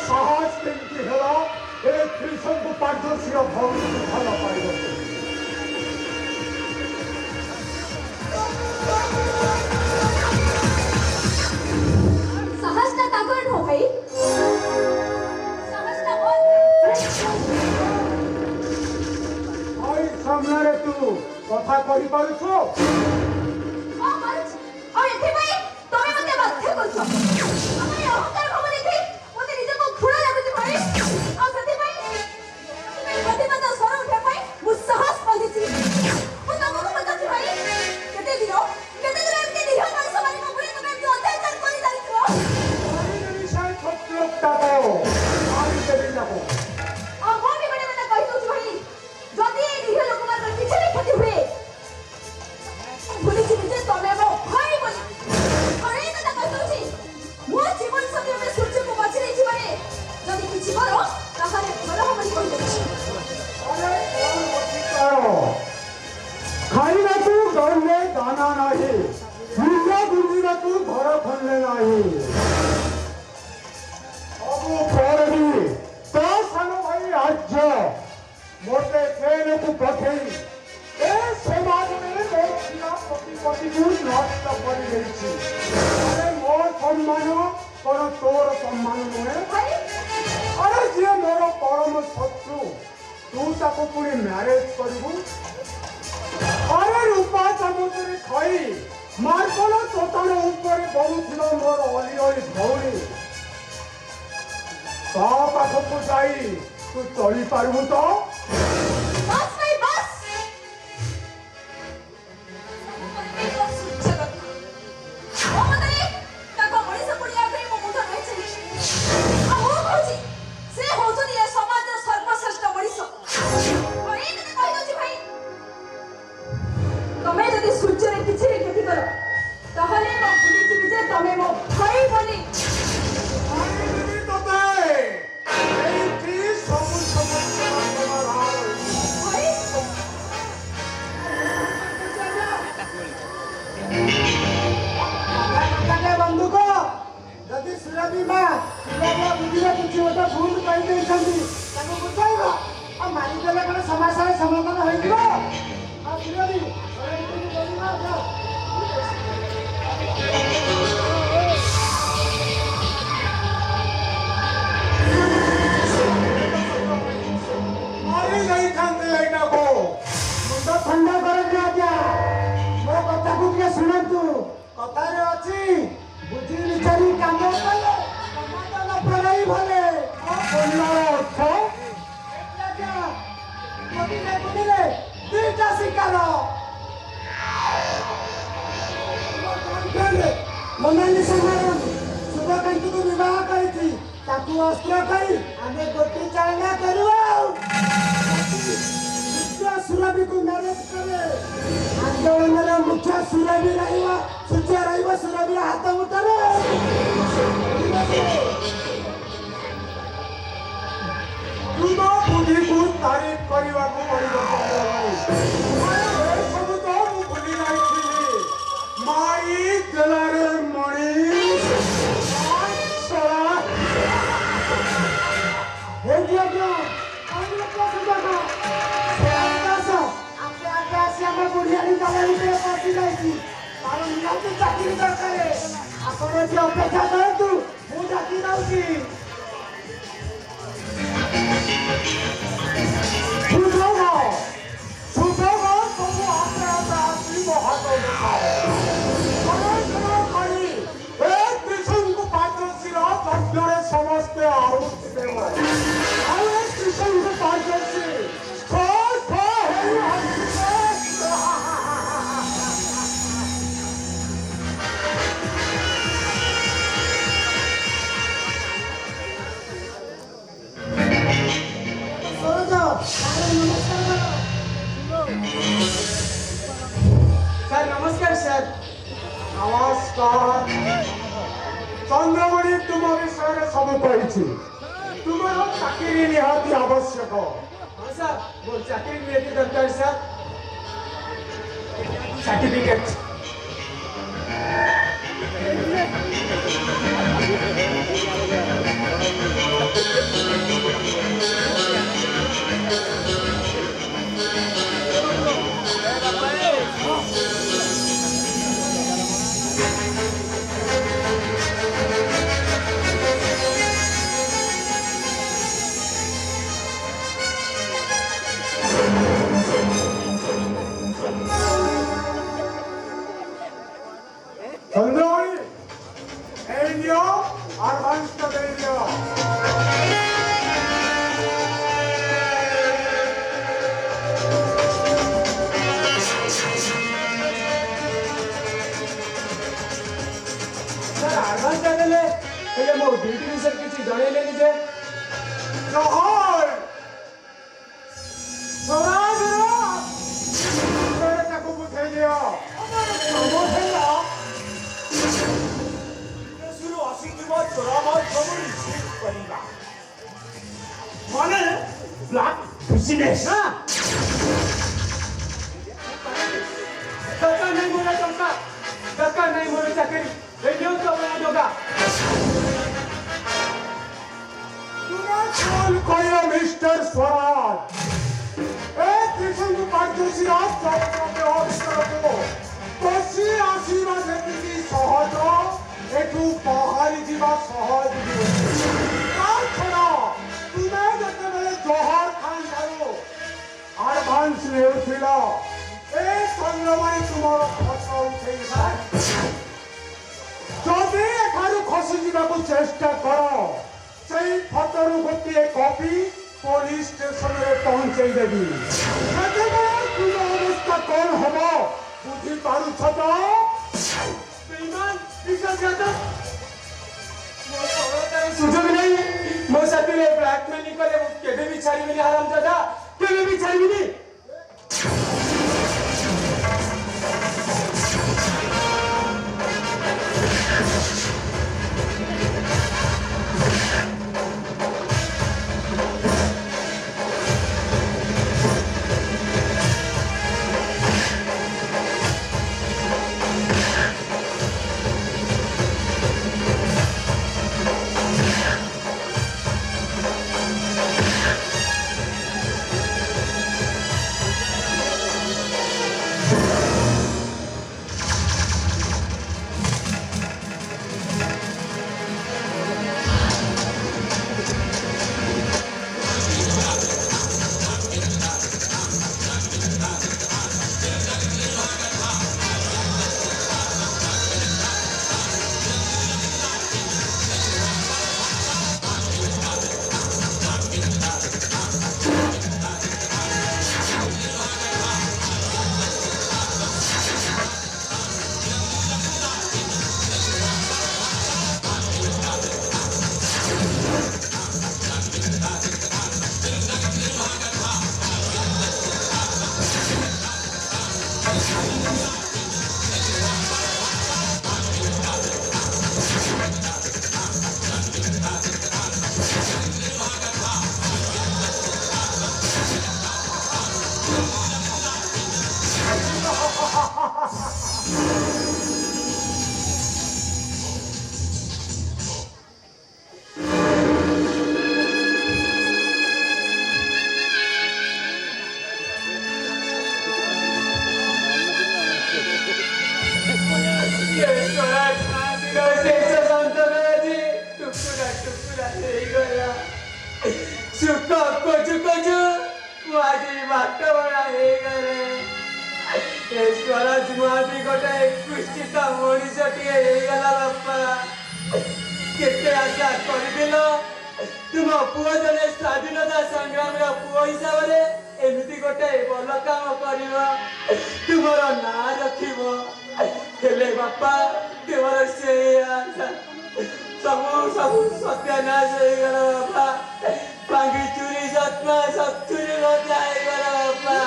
Speaker 1: ସାହସ କେମିତି ହେଲା ଏ ତ୍ରିଶଙ୍କୁ ପାଞ୍ଚଶୀର ଭଉଣୀକୁ ଭଲ ପାଇବାକୁ?
Speaker 2: ସାହସଟା ତାଙ୍କର ନୁହଁ ଭାଇ, ସାହସଟା ମୋର।
Speaker 1: ଭାଇ ସାମ୍ନାରେ ତୁ କଥା କହିପାରୁଛୁ?
Speaker 2: ହଁ ପାରୁଛି। ଆଉ ଏଥିପାଇଁ ତମେ ମତେ ବାଧ୍ୟ କରୁଛ। ତମର ଏ ଅହଙ୍କାର ଭାବ ଦେଖି ମତେ ନିଜକୁ ଘୃଣା ଲାଗୁଛି ଭାଇ। ଆଉ ସେଥିପାଇଁ ପ୍ରତିବାଦ ସ୍ୱର ଉଠିବା ପାଇଁ ମୁଁ ସାହସ ବାନ୍ଧିଛି। ମୁଁ ତମକୁ ପଚାରୁଛି ଭାଇ, କେତେ ଦିନ ଏମିତି ନିରୀହ ମଣିଷମାନଙ୍କ ଉପରେ ତମେ ଏମିତି ଅତ୍ୟାଚାର କରି ଚାଲିଥିବ? ଆଉ ମୁଁ ବି ଗୋଟେ କଥା କହିଦଉଛି ଭାଇ, ଯଦି ଏ ନିରୀହ ଲୋକମାନଙ୍କର କିଛି ବି କ୍ଷତି ହୁଏ, ଭୁଲିଯିବି ଯେ ତମେ ମୋ ଭାଇ ବୋଲି। ଆଉ ଏଇ କଥା କହିଦଉଛି, ମୋ ଜୀବନ ସାଥୀ ଭାବେ ସୂର୍ଯ୍ୟକୁ ବାଛି ନେଇଛି ମାନେ ଯଦି କିଛି କର ତାହେଲେ ଭଲ ହବନି କହିଦଉଛି।
Speaker 1: ଖାଇବାକୁ ଗଲେ ଦାନା ନାହିଁ, ନିଜ ବୁଲିବାକୁ ଘର ଖୋଲେ ନାହିଁ। ସବୁ ପରେ ବି ତୋ ସାନ ଭାଇ ରାଜ୍ୟ ମୋତେ ଜେଲକୁ ପଠେଇ ଏ ସମାଜରେ ମୋ ଥିଲା ପ୍ରତିପତିକୁ ନଷ୍ଟ କରିଦେଇଛି। ଆରେ ମୋ ସମ୍ମାନ କଣ ତୋର ସମ୍ମାନ ନୁହେଁ?
Speaker 2: ଭାଇ
Speaker 1: ଆରେ ଯିଏ ମୋର ପରମ ଶତ୍ରୁ ତୁ ତାକୁ ପୁଣି ମ୍ୟାରେଜ କରିବୁ? ଆରେ ରୂପା ଚାମଚରେ ଖାଇ ମାର୍ବଲ ଚଟାଣ ଉପରେ ବହୁଥିଲା ମୋର ଅଲି ଅଲି ଭଉଣୀ, ତା ପାଖକୁ ଯାଇ ତୁ ଚଳିପାରିବୁ ତ?
Speaker 2: ବାସ୍ ଭାଇ ବାସ୍। ସୂର୍ଯ୍ୟ କଥା ମୋ ମତରେ ତାଙ୍କ ମଣିଷ ପଡ଼ିଆ ଆଗରେ ମୋ ମୁଣ୍ଡ ରହିଛି। ଆଉ ମୁଁ କହୁଛି ସେ ହଉଛନ୍ତି ଏ ସମାଜର ସର୍ବଶ୍ରେଷ୍ଠ ମଣିଷ। ଆଉ ଏଇ କଥା କହିଦଉଛି ଭାଇ, ତମେ ଯଦି ସୂର୍ଯ୍ୟରେ କିଛି ବି କ୍ଷତି କର ତାହେଲେ ମୁଁ ଭୁଲିଯିବି ଯେ ତମେ ମୋ ଭାଇ ବୋଲି।
Speaker 1: ମାରିଦେବି ତୋତେ। ଏଇଠି ସବୁ ସମସ୍ୟା ସମାଧାନ।
Speaker 2: ଭାଇ
Speaker 3: ବନ୍ଧୁକ ଯଦି ସୁରଭି ମା ସୁରଭିର ବୁଦ୍ଧିରେ କିଛି ଗୋଟେ ଭୁଲ କହିଦେଇଛନ୍ତି ତାକୁ ବୁଝାଇବ। ଆଉ ମାରିଦେଲେ କଣ ସମସ୍ୟାର ସମାଧାନ ହେଇଯିବ? ଆଉ ସୁରଭି
Speaker 1: ମାରି ଯାଇଥାନ୍ତି ଏଇଟାକୁ।
Speaker 3: ମୁଣ୍ଡ ଥଣ୍ଡା କରନ୍ତୁ ଆଜ୍ଞା, ମୋ କଥାକୁ ଟିକେ ଶୁଣନ୍ତୁ। କଥାରେ ଅଛି ବୁଝି ବିଚାରି କାମ କଲେ ସମାଧାନ ପ୍ରାଣୀ ଭଲେ।
Speaker 1: ମୋ କହିବାର ଅର୍ଥ
Speaker 3: ବୁଝିଲେ ବୁଝିଲେ ଦିଟା ଶିକାର। ମୋନାଲିସା ମ୍ୟାଡାମ ଶୁଭକାନ୍ତକୁ ବିବାହ କରିଛି, ତାକୁ ଅସ୍ତ୍ର କରି ଆମେ ଗୋଟି ଚାଳନା କରିବା। ଆଉ ସୁରଭିକୁ ମ୍ୟାରେଜ କରେ ଆନ୍ଦୋଳନର ମୁଖ୍ୟ ସୁରଭି ରହିବ, ସୂର୍ଯ୍ୟ ରହିବ ସୁରଭିର ହାତ ମୁଠାରେ।
Speaker 1: ତୁମ ବୁଦ୍ଧିକୁ ତାରିଫ କରିବାକୁ ପଡ଼ିବ। ଏସବୁ ତ ମୁଁ ଭୁଲି ଯାଇଥିଲି। ମାଇ ଦେଲାରେ ମଣି
Speaker 3: ହେଇଛି ଆଜ୍ଞା ଆପେ ଆପେ ଆସି ଆମ ବୁଢିଆଣି ଦଳ ଭିତରେ ପଶି ଯାଇଛି। ତାର ନିହାତି ଚାକିରି ଦରକାର। ଆପଣ ଏଠି ଅପେକ୍ଷା କରନ୍ତୁ, ମୁଁ ଡାକି ଦଉଛି।
Speaker 1: ସୁଯୋଗ ସୁଯୋଗ ସବୁ ଆପେ ଆପେ ଆସି ମୋ ହାତ ଦେଖାଅ। କରି ଏ ତ୍ରିଶଙ୍କୁ ପାଞ୍ଚଶୀର ଯଜ୍ଞରେ ସମସ୍ତେ ଆହୁତି ଦେବ। ଆଉ ଏ ତ୍ରିଶଙ୍କୁ ପାଞ୍ଚଶୀ ହେଇ ହସିବେ। ଚନ୍ଦ୍ରମଣି ତୁମ ବିଷୟରେ ସବୁ କହିଛି ତୁମର ଚାକିରି ନିହାତି ଆବଶ୍ୟକ
Speaker 5: हाँ साहब वो चाकरी नियति दरकार साहब सर्टिफिकेट
Speaker 1: চন্দ্রমণি এই নিও অ্যাডভান্সটা দিয়ে দিও
Speaker 5: सर एडवांस देले એટલે મો ડ્યુટી વિશે କିଛି જણેલેની છે
Speaker 1: জহর স্বরাজরা তোরে তাকে বুঝাই দিও সমস্যা
Speaker 3: ଦେଶରୁ ଆସିଥିବା ଚୋରାମାଲ ରିସିଭ୍ କରିବା ମାନେ ବ୍ଲାକ୍ ବିଜନେସ୍
Speaker 5: ଦରକାର ନାହିଁ ମୋର ଟଙ୍କା ଦରକାର ନାହିଁ ମୋର ଚାକିରି ଏ ନିଅ ତ ବନା ଟଙ୍କା
Speaker 1: तुम्हें कॉल करियो मिस्टर स्वराज ए त्रिशंकु पाठ्यशिराज चौके ऑफिसर को बसी आसीबा जेतिकी सहज एठू बाहरी जीवा सहज कार छड़ा तुम्हें जेतेबेले जहर खान ठारू एडवांस नेउथिला ए चंद्रमणि तुमर खर्च उठेइबा যদি এখানে খসি যাওয়ার চেষ্টা করো সেই ফটোর গোটিয়ে কপি পুলিশ স্টেশনে পৌঁছাই দেবি সেତେବେଳେ ତୁମ ଅବସ୍ଥା କ'ଣ ହେବ ବୁଝିପାରୁଛ ତ
Speaker 5: बेईमान विश्वासघातक ମୋ ସରକାର ସୁଯୋଗ ନାହିଁ ମୋ ସାଥିରେ ବ୍ଲାକମେଲିଂ କଲେ ମୁଁ କେବେ ବି ଛାଡ଼ିବିନି ହାରାମଜାଦା କେବେ ବି ଛାଡ଼ିବିନି स्वराज महादी गोटे कृष्टित मनीषटीए होगला बापा केते आशा करदिल तुम पुओ जने स्वाधीनता संग्राम पुओ हिसाब से एमती गोटे भल काम कर तुमर ना रखिब हेले बापा तुमर से सब सब सत्यानाश होगला बापा भांगी चूरी सत्मा सब चूरी होगला बापा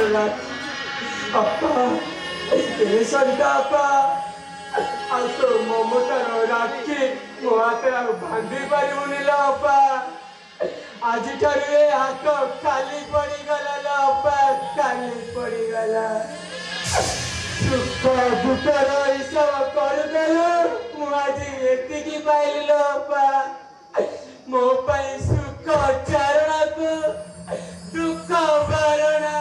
Speaker 5: আপা ଏ ସରିତା ଆପା ଆଉ ତୋ ମମତାର ରାକ୍ଷୀ ମୋ ହାତରେ ଆଉ ବାନ୍ଧି ପାରିବୁନି ଲୋ ଅପା ଆଜିଠାରୁ ଏ ହାତ ଖାଲି ପଡ଼ିଗଲା ଲୋ ଅପା ଖାଲି ପଡ଼ିଗଲା ସୁଖ ଦୁଃଖର ହିସାବ କରୁଦେଲୁ ମୁଁ ଆଜି ଏତିକି ପାଇଲି ଲୋ ଅପା ମୋ ପାଇଁ ସୁଖ ଚାରଣାକୁ ଦୁଃଖ ବାରଣା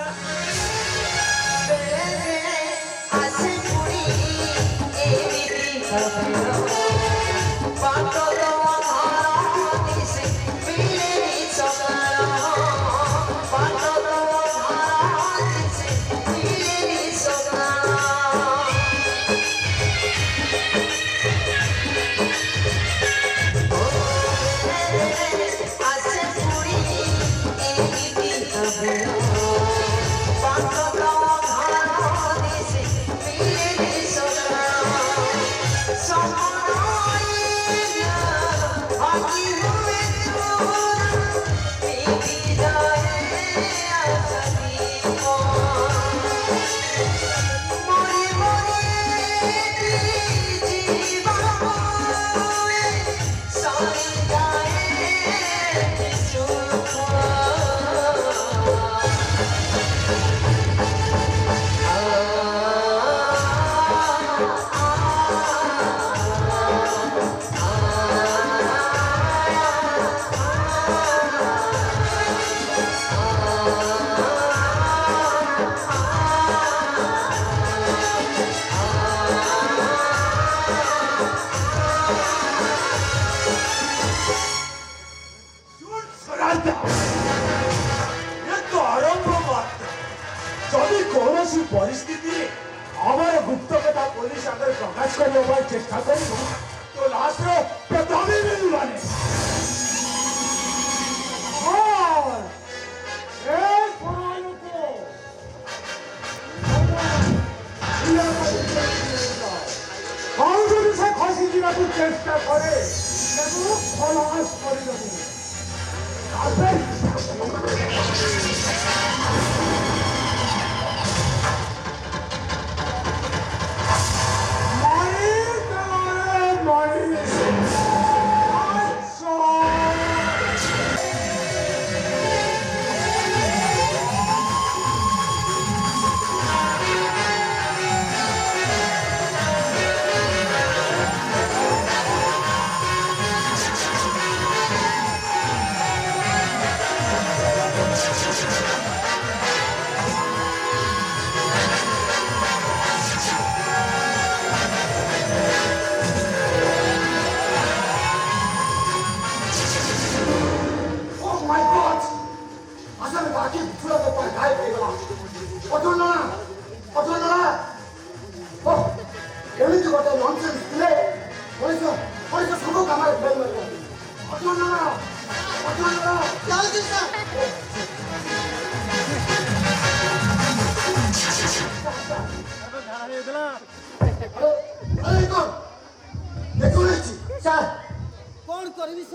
Speaker 1: যদি কৌশি পরিস্থিতি আমার গুপ্ত কথা পুলিশ আগে প্রকাশ করবার চেষ্টা করব তো লাস্টর প্রথমে মিলবানে ଆଉ ଯଦି ସେ ଖସି ଯିବାକୁ ଚେଷ୍ଟା କରେ ତାକୁ ଖଲାସ କରିଦେବୁ
Speaker 3: ଏମିତି ଗୋଟେ ନନ୍ସେନ୍ସ ଥିଲେ ପଇସା ସବୁ କାମରେ ଫେଲ୍ ମାରିବ ଦେଖୁଛି ସାର୍
Speaker 6: କଣ କରିବି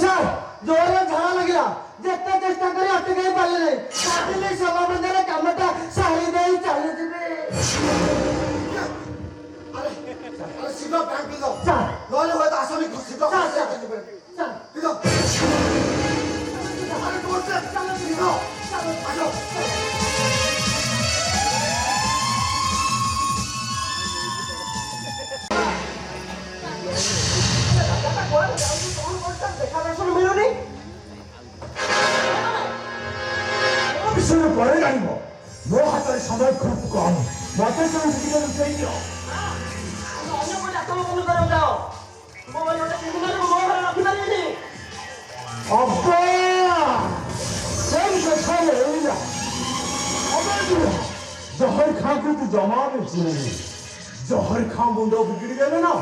Speaker 6: ସାର୍
Speaker 3: ଜୋରରେ ଝାଡ଼ା ଲାଗିଲା ଯେତେ ଚେଷ୍ଟା କରି ଅଟକାଇ ପାରିଲେ ନାହିଁ ଭାବିଲି ସଭା ମଧ୍ୟରେ କାମଟା ସାରି ଦେଇ ଚାଲିଯିବି
Speaker 6: ଶୀଘ୍ର ବ୍ୟାଙ୍କ ପିଦ ନହେଲେ ହୁଏତ ଆସାମୀ ଶୀଘ୍ର
Speaker 3: ମିଳୁନି
Speaker 1: ବିଷୟରେ ପରେ ଜାଣିବ ମୋ ହାତରେ ସମୟ ଖୁବ୍ କମ୍ ମତେ ସବୁ ଟିକେ ଲୁଚେଇ ଦିଅ जहर खां को तू जमा में चिड़ेगी जहर खां मुंडो बिगड़ गए ना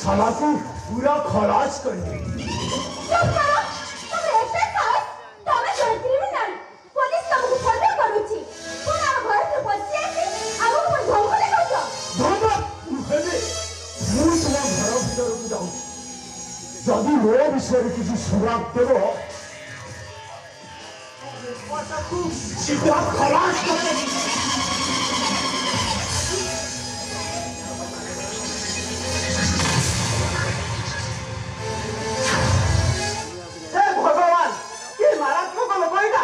Speaker 1: साला को पूरा खलास कर देगी जदि मो विषय किसी सुराग देव
Speaker 3: ତାକୁ ସିଧା ଖଲାସ କରିଦେବି। ହେ ଭଗବାନ, କି ମାରାତ୍ମକ ଲୋକ ଏଇଟା।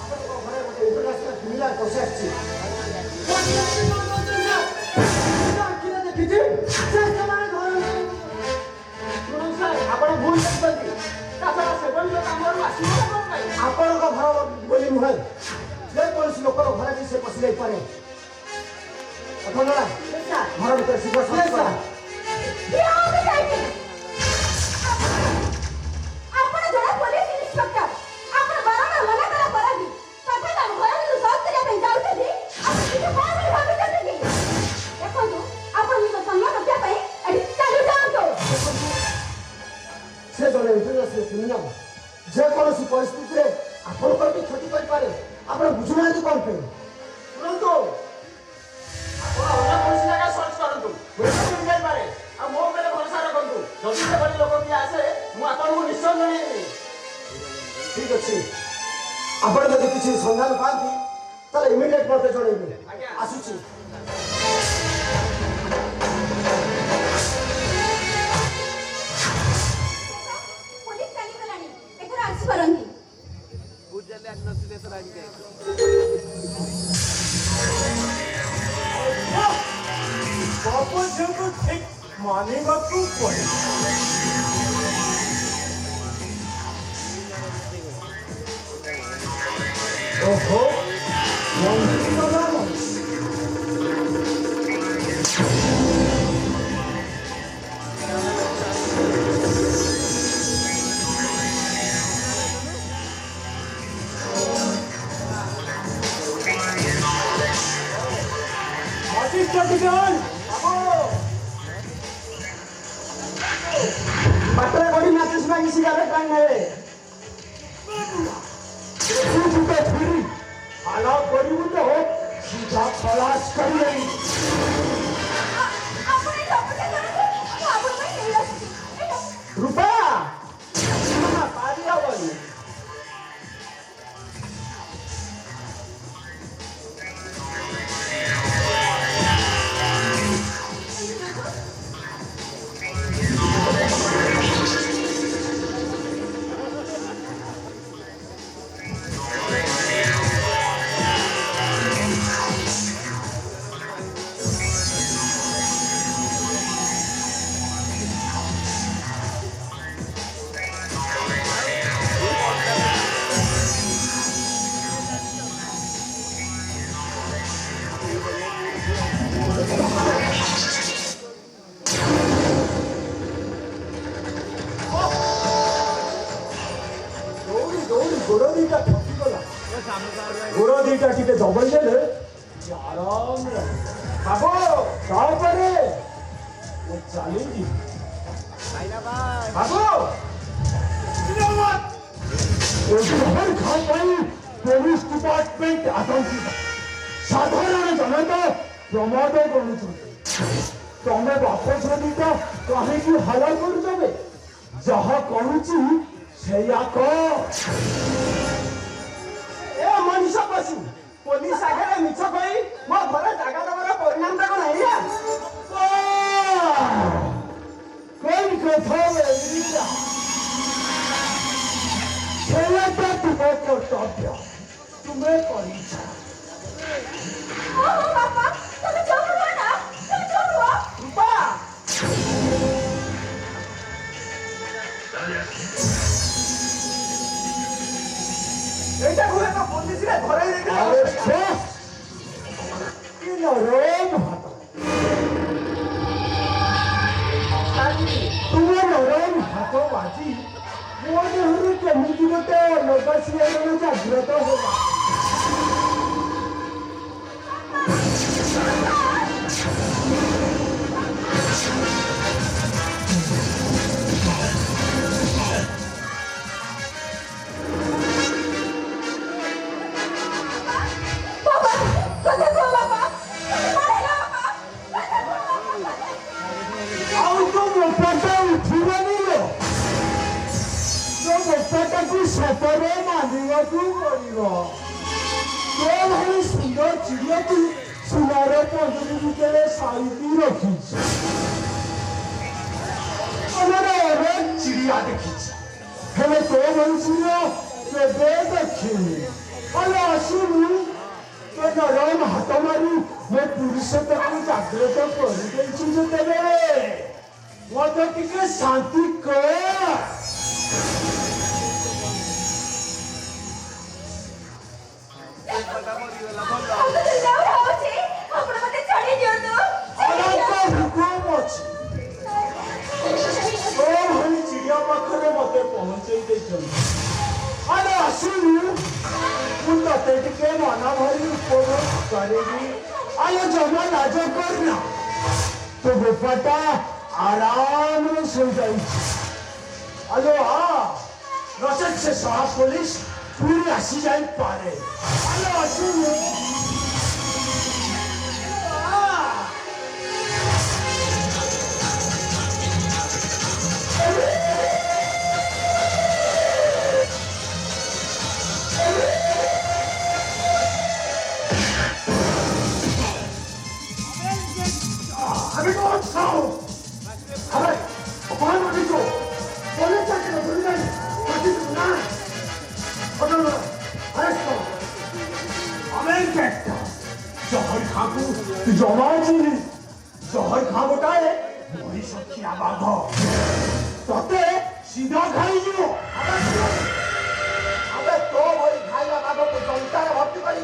Speaker 3: ଆପଣଙ୍କ ଘରେ ଗୋଟେ ଇଣ୍ଟରନ୍ୟାସନାଲ କ୍ରିମିନାଲ ପଶି ଆସିଛି। ଦେଖିଛି ସେ ସେମାନେ ଶୁଣନ୍ତୁ ସାର୍, ଆପଣ ଭୁଲ କରୁଛନ୍ତି। ତାଛଡ଼ା ସେଭଳି ଲୋକ ଆମର ଆସିବ କ'ଣ ପାଇଁ? ଆପଣଙ୍କ ଘର ବୋଲି ନୁହେଁ, ଯେକୌଣସି ଲୋକର ଘରେ ବି ସେ ପଶି ଯାଇପାରେ। ଘର ଭିତରେ ଶୀଘ୍ର
Speaker 2: ଆପଣ ଜଣେ ପୋଲିସ ଇନ୍ସପେକ୍ଟର। ଆପଣ ବାରମ୍ବାର ମନା କଲା ପରେ ବି ତଥାପି ଆମ ଘର ଭିତରୁ ସର୍ଚ୍ଚ କରିବା ପାଇଁ ଯାଉଛନ୍ତି। ଆପଣ କିଛି କ'ଣ ବୋଲି ଭାବୁଛନ୍ତି କି? ଦେଖନ୍ତୁ, ଆପଣ ନିଜ ସମ୍ମାନ ରଖିବା ପାଇଁ ଏଠି ଚାଲୁ ଯାଆନ୍ତୁ।
Speaker 3: ସେ ଜଣେ ଇଣ୍ଟରନ୍ୟାସନାଲ କ୍ରିମିନାଲ, ଯେକୌଣସି ପରିସ୍ଥିତିରେ ଆପଣଙ୍କର ବି କ୍ଷତି କରିପାରେ। ଆପଣ ବୁଝୁନାହାନ୍ତି କ'ଣ ପାଇଁ?
Speaker 5: ଶୁଣନ୍ତୁ, ଆପଣ ଅନ୍ୟ କୌଣସି ଜାଗା ସର୍ଚ୍ଚ କରନ୍ତୁ, ହୁଏତ ମିଳିଯାଇପାରେ। ଆଉ ମୋ ଉପରେ ଭରସା ରଖନ୍ତୁ, ଯଦି ସେଭଳି ଲୋକ କିଏ ଆସେ ମୁଁ ଆପଣଙ୍କୁ ନିଶ୍ଚୟ ଜଣେଇବି।
Speaker 3: ଠିକ୍ ଅଛି, ଆପଣ ଯଦି କିଛି ସନ୍ଧାନ ପାଆନ୍ତି ତାହେଲେ ଇମିଡ଼ିଏଟ୍ ମୋତେ ଜଣେଇବେ। ଆସୁଛି।
Speaker 2: ପୋଲିସ ଚାଲିଗଲାଣି, ଏଥର ଆସିପାରନ୍ତି।
Speaker 1: ବାପ ଝିଅକୁ ଠିକ ମାନିବାକୁ ପଡେ। ଓହୋ, ମନ୍ତ୍ରୀ ଗଲାଣି।
Speaker 3: ବାଟରେ ଗଡ଼ି ମ୍ୟାଚେସ୍ ପାଇଁ ସିଗାରେଟ୍ ଟାଣି ନେବେ।
Speaker 1: ଆଲା କରିବୁ ତ ସିଧା ଖଲାସ କରିଦେବି।
Speaker 2: ଆପଣ ଏଠି ଅପେକ୍ଷା କରନ୍ତୁ, ମୁଁ ଆପଣଙ୍କ ପାଇଁ ନେଇ ଆସୁଛି।
Speaker 3: ରୂପା ପାରି ହବନି।
Speaker 1: ଗୋଡ଼ ଦିଟା ଠକିଗଲା। ଗୋଡ଼ ଦିଟା ଟିକେ ଦବାଇ ଦେଲେ ଆରାମ ଭାବ। ତାପରେ ମୁଁ ଚାଲିଯିବି। ଭାବ ପୋଲିସ ଡିପାର୍ଟମେଣ୍ଟ ଆତଙ୍କିତ, ସାଧାରଣ ଜନତା ପ୍ରମାଦ କରୁଛନ୍ତି। ତମେ ବାପ ଝିଅ ଦିଟା କାହିଁକି ହଲା କରୁଛବେ? ଯାହା କହୁଛି ସେଇଆ କର।
Speaker 3: ଏ ମଣିଷ ପଶୁ ପୋଲିସ ଆଗରେ ମିଛ କହି ମୋ ଘରେ ଜାଗା ଦେବାର ପରିଣାମଟା କ'ଣ ଏଇଆ?
Speaker 1: कोई कथा एरिया ସେଇଟା ତୁମ କର୍ତ୍ତବ୍ୟ, ତୁମେ କରିଛ।
Speaker 2: ଓହୋ ବାପା, ତମେ ଚୁପ୍ ରୁହ ନା, ତମେ ଚୁପ୍ ରୁହ।
Speaker 3: ରୂପା ଏଇଟା ହୁଏତ ପୋଲିସରେ ଧରାଇ ଦେଇଥିଲା।
Speaker 1: ଆରେ ବସ୍, କି ନରମ ହାତ। ତୁମ ନରମ ହାତ ବାଜି ମୋ ଦେହରୁ କେମିତି ଗୋଟେ ଅଲଗା ସିଆର ଜାଗ୍ରତ ହେଲା।
Speaker 2: ବାପା, କଥା କୁହ ବାପା, ତମେ ପଳେଇଲ ବାପା, କଥା କୁହ ବାପା।
Speaker 1: ଆଉ ତ ମୋ ପାଦ ଉଠିବନି ଲୋ। କଥାଟାକୁ ସତରେ ମାନିବାକୁ ପଡ଼ିବ। ତୋ ଭଳି ସୁନ୍ଦର ଚିଡ଼ିଆକୁ ସୁନାର ପଞ୍ଜୁରୀ ଭିତରେ ସାଇତି ରଖିଛି। ଆମର ଅନେକ ଚିଡ଼ିଆ ଦେଖିଛି, ହେଲେ ତୋ ଭଳି ଚିଡ଼ିଆ କେବେ ଦେଖିନି। ହେଲେ ଆସିବୁ ତୋ ନରମ ହାତ ମାରି ମୋ ପୁରୁଷତାକୁ ଜାଗ୍ରତ କରିଦେଇଛି ଯେତେବେଳେ ମୋତେ ଟିକେ ଶାନ୍ତି କର। ଅନେକ ହୁକୁମ ଅଛି, ତୋ ଭଳି ଚିଡ଼ିଆ ପାଖରେ ମୋତେ ପହଞ୍ଚେଇ ଦେଇଛନ୍ତି। ଆରେ ଆସିବୁ ମୁଁ ତତେ ଟିକେ ମନ ଭରି ଉପଭୋଗ କରିବି। ଆଲୋ ଜମା ଲାଜ କରନା, ତୋ ଗୋପାଟା ଆରାମରେ ଶୋଇଯାଇଛି। ଆଲୋ ନଚେତ୍ ସେ ଶଳା ପୋଲିସ ପୁଣି ଆସିଯାଇପାରେ। ଆଲୋ ଆସିବୁ।
Speaker 3: আমি তো খাও আরে কখন বলিছো বলে চাকরি ধরে যাই বাকি না ওটা আরেস্ট করো।
Speaker 1: अमेर कैक्टा जहर खाकू जमाजी जहर खा गोटाए मोरी सखिया बाघ तते सीधा खाई जीवो।
Speaker 3: আবে তো ওই খাইলা বাবুকে জঙ্কারে ভর্তি করি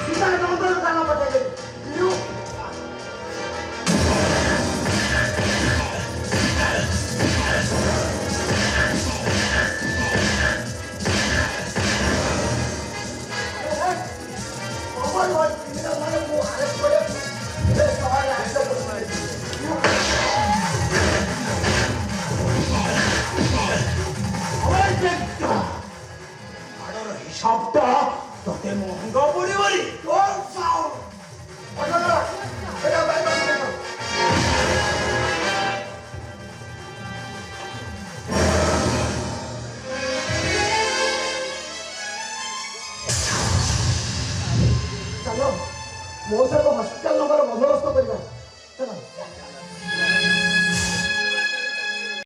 Speaker 3: সিধা নন্দন কানা পঠাই দেবি ইউ আমার ওই ক্রিমিনাল মানে মু আরেস্ট করে এ শহরে আসতে বলছি।
Speaker 1: अमेर कैक्टा आडर हिसाबटा तते महंगा पड़िबरी।
Speaker 3: তোর চাও ওটা না এটা বাইরে দেখো चलो ମୋ ସହିତ ହସ୍ପିଟାଲ ନବାର ବନ୍ଦୋବସ୍ତ କରିବା ଚାଲ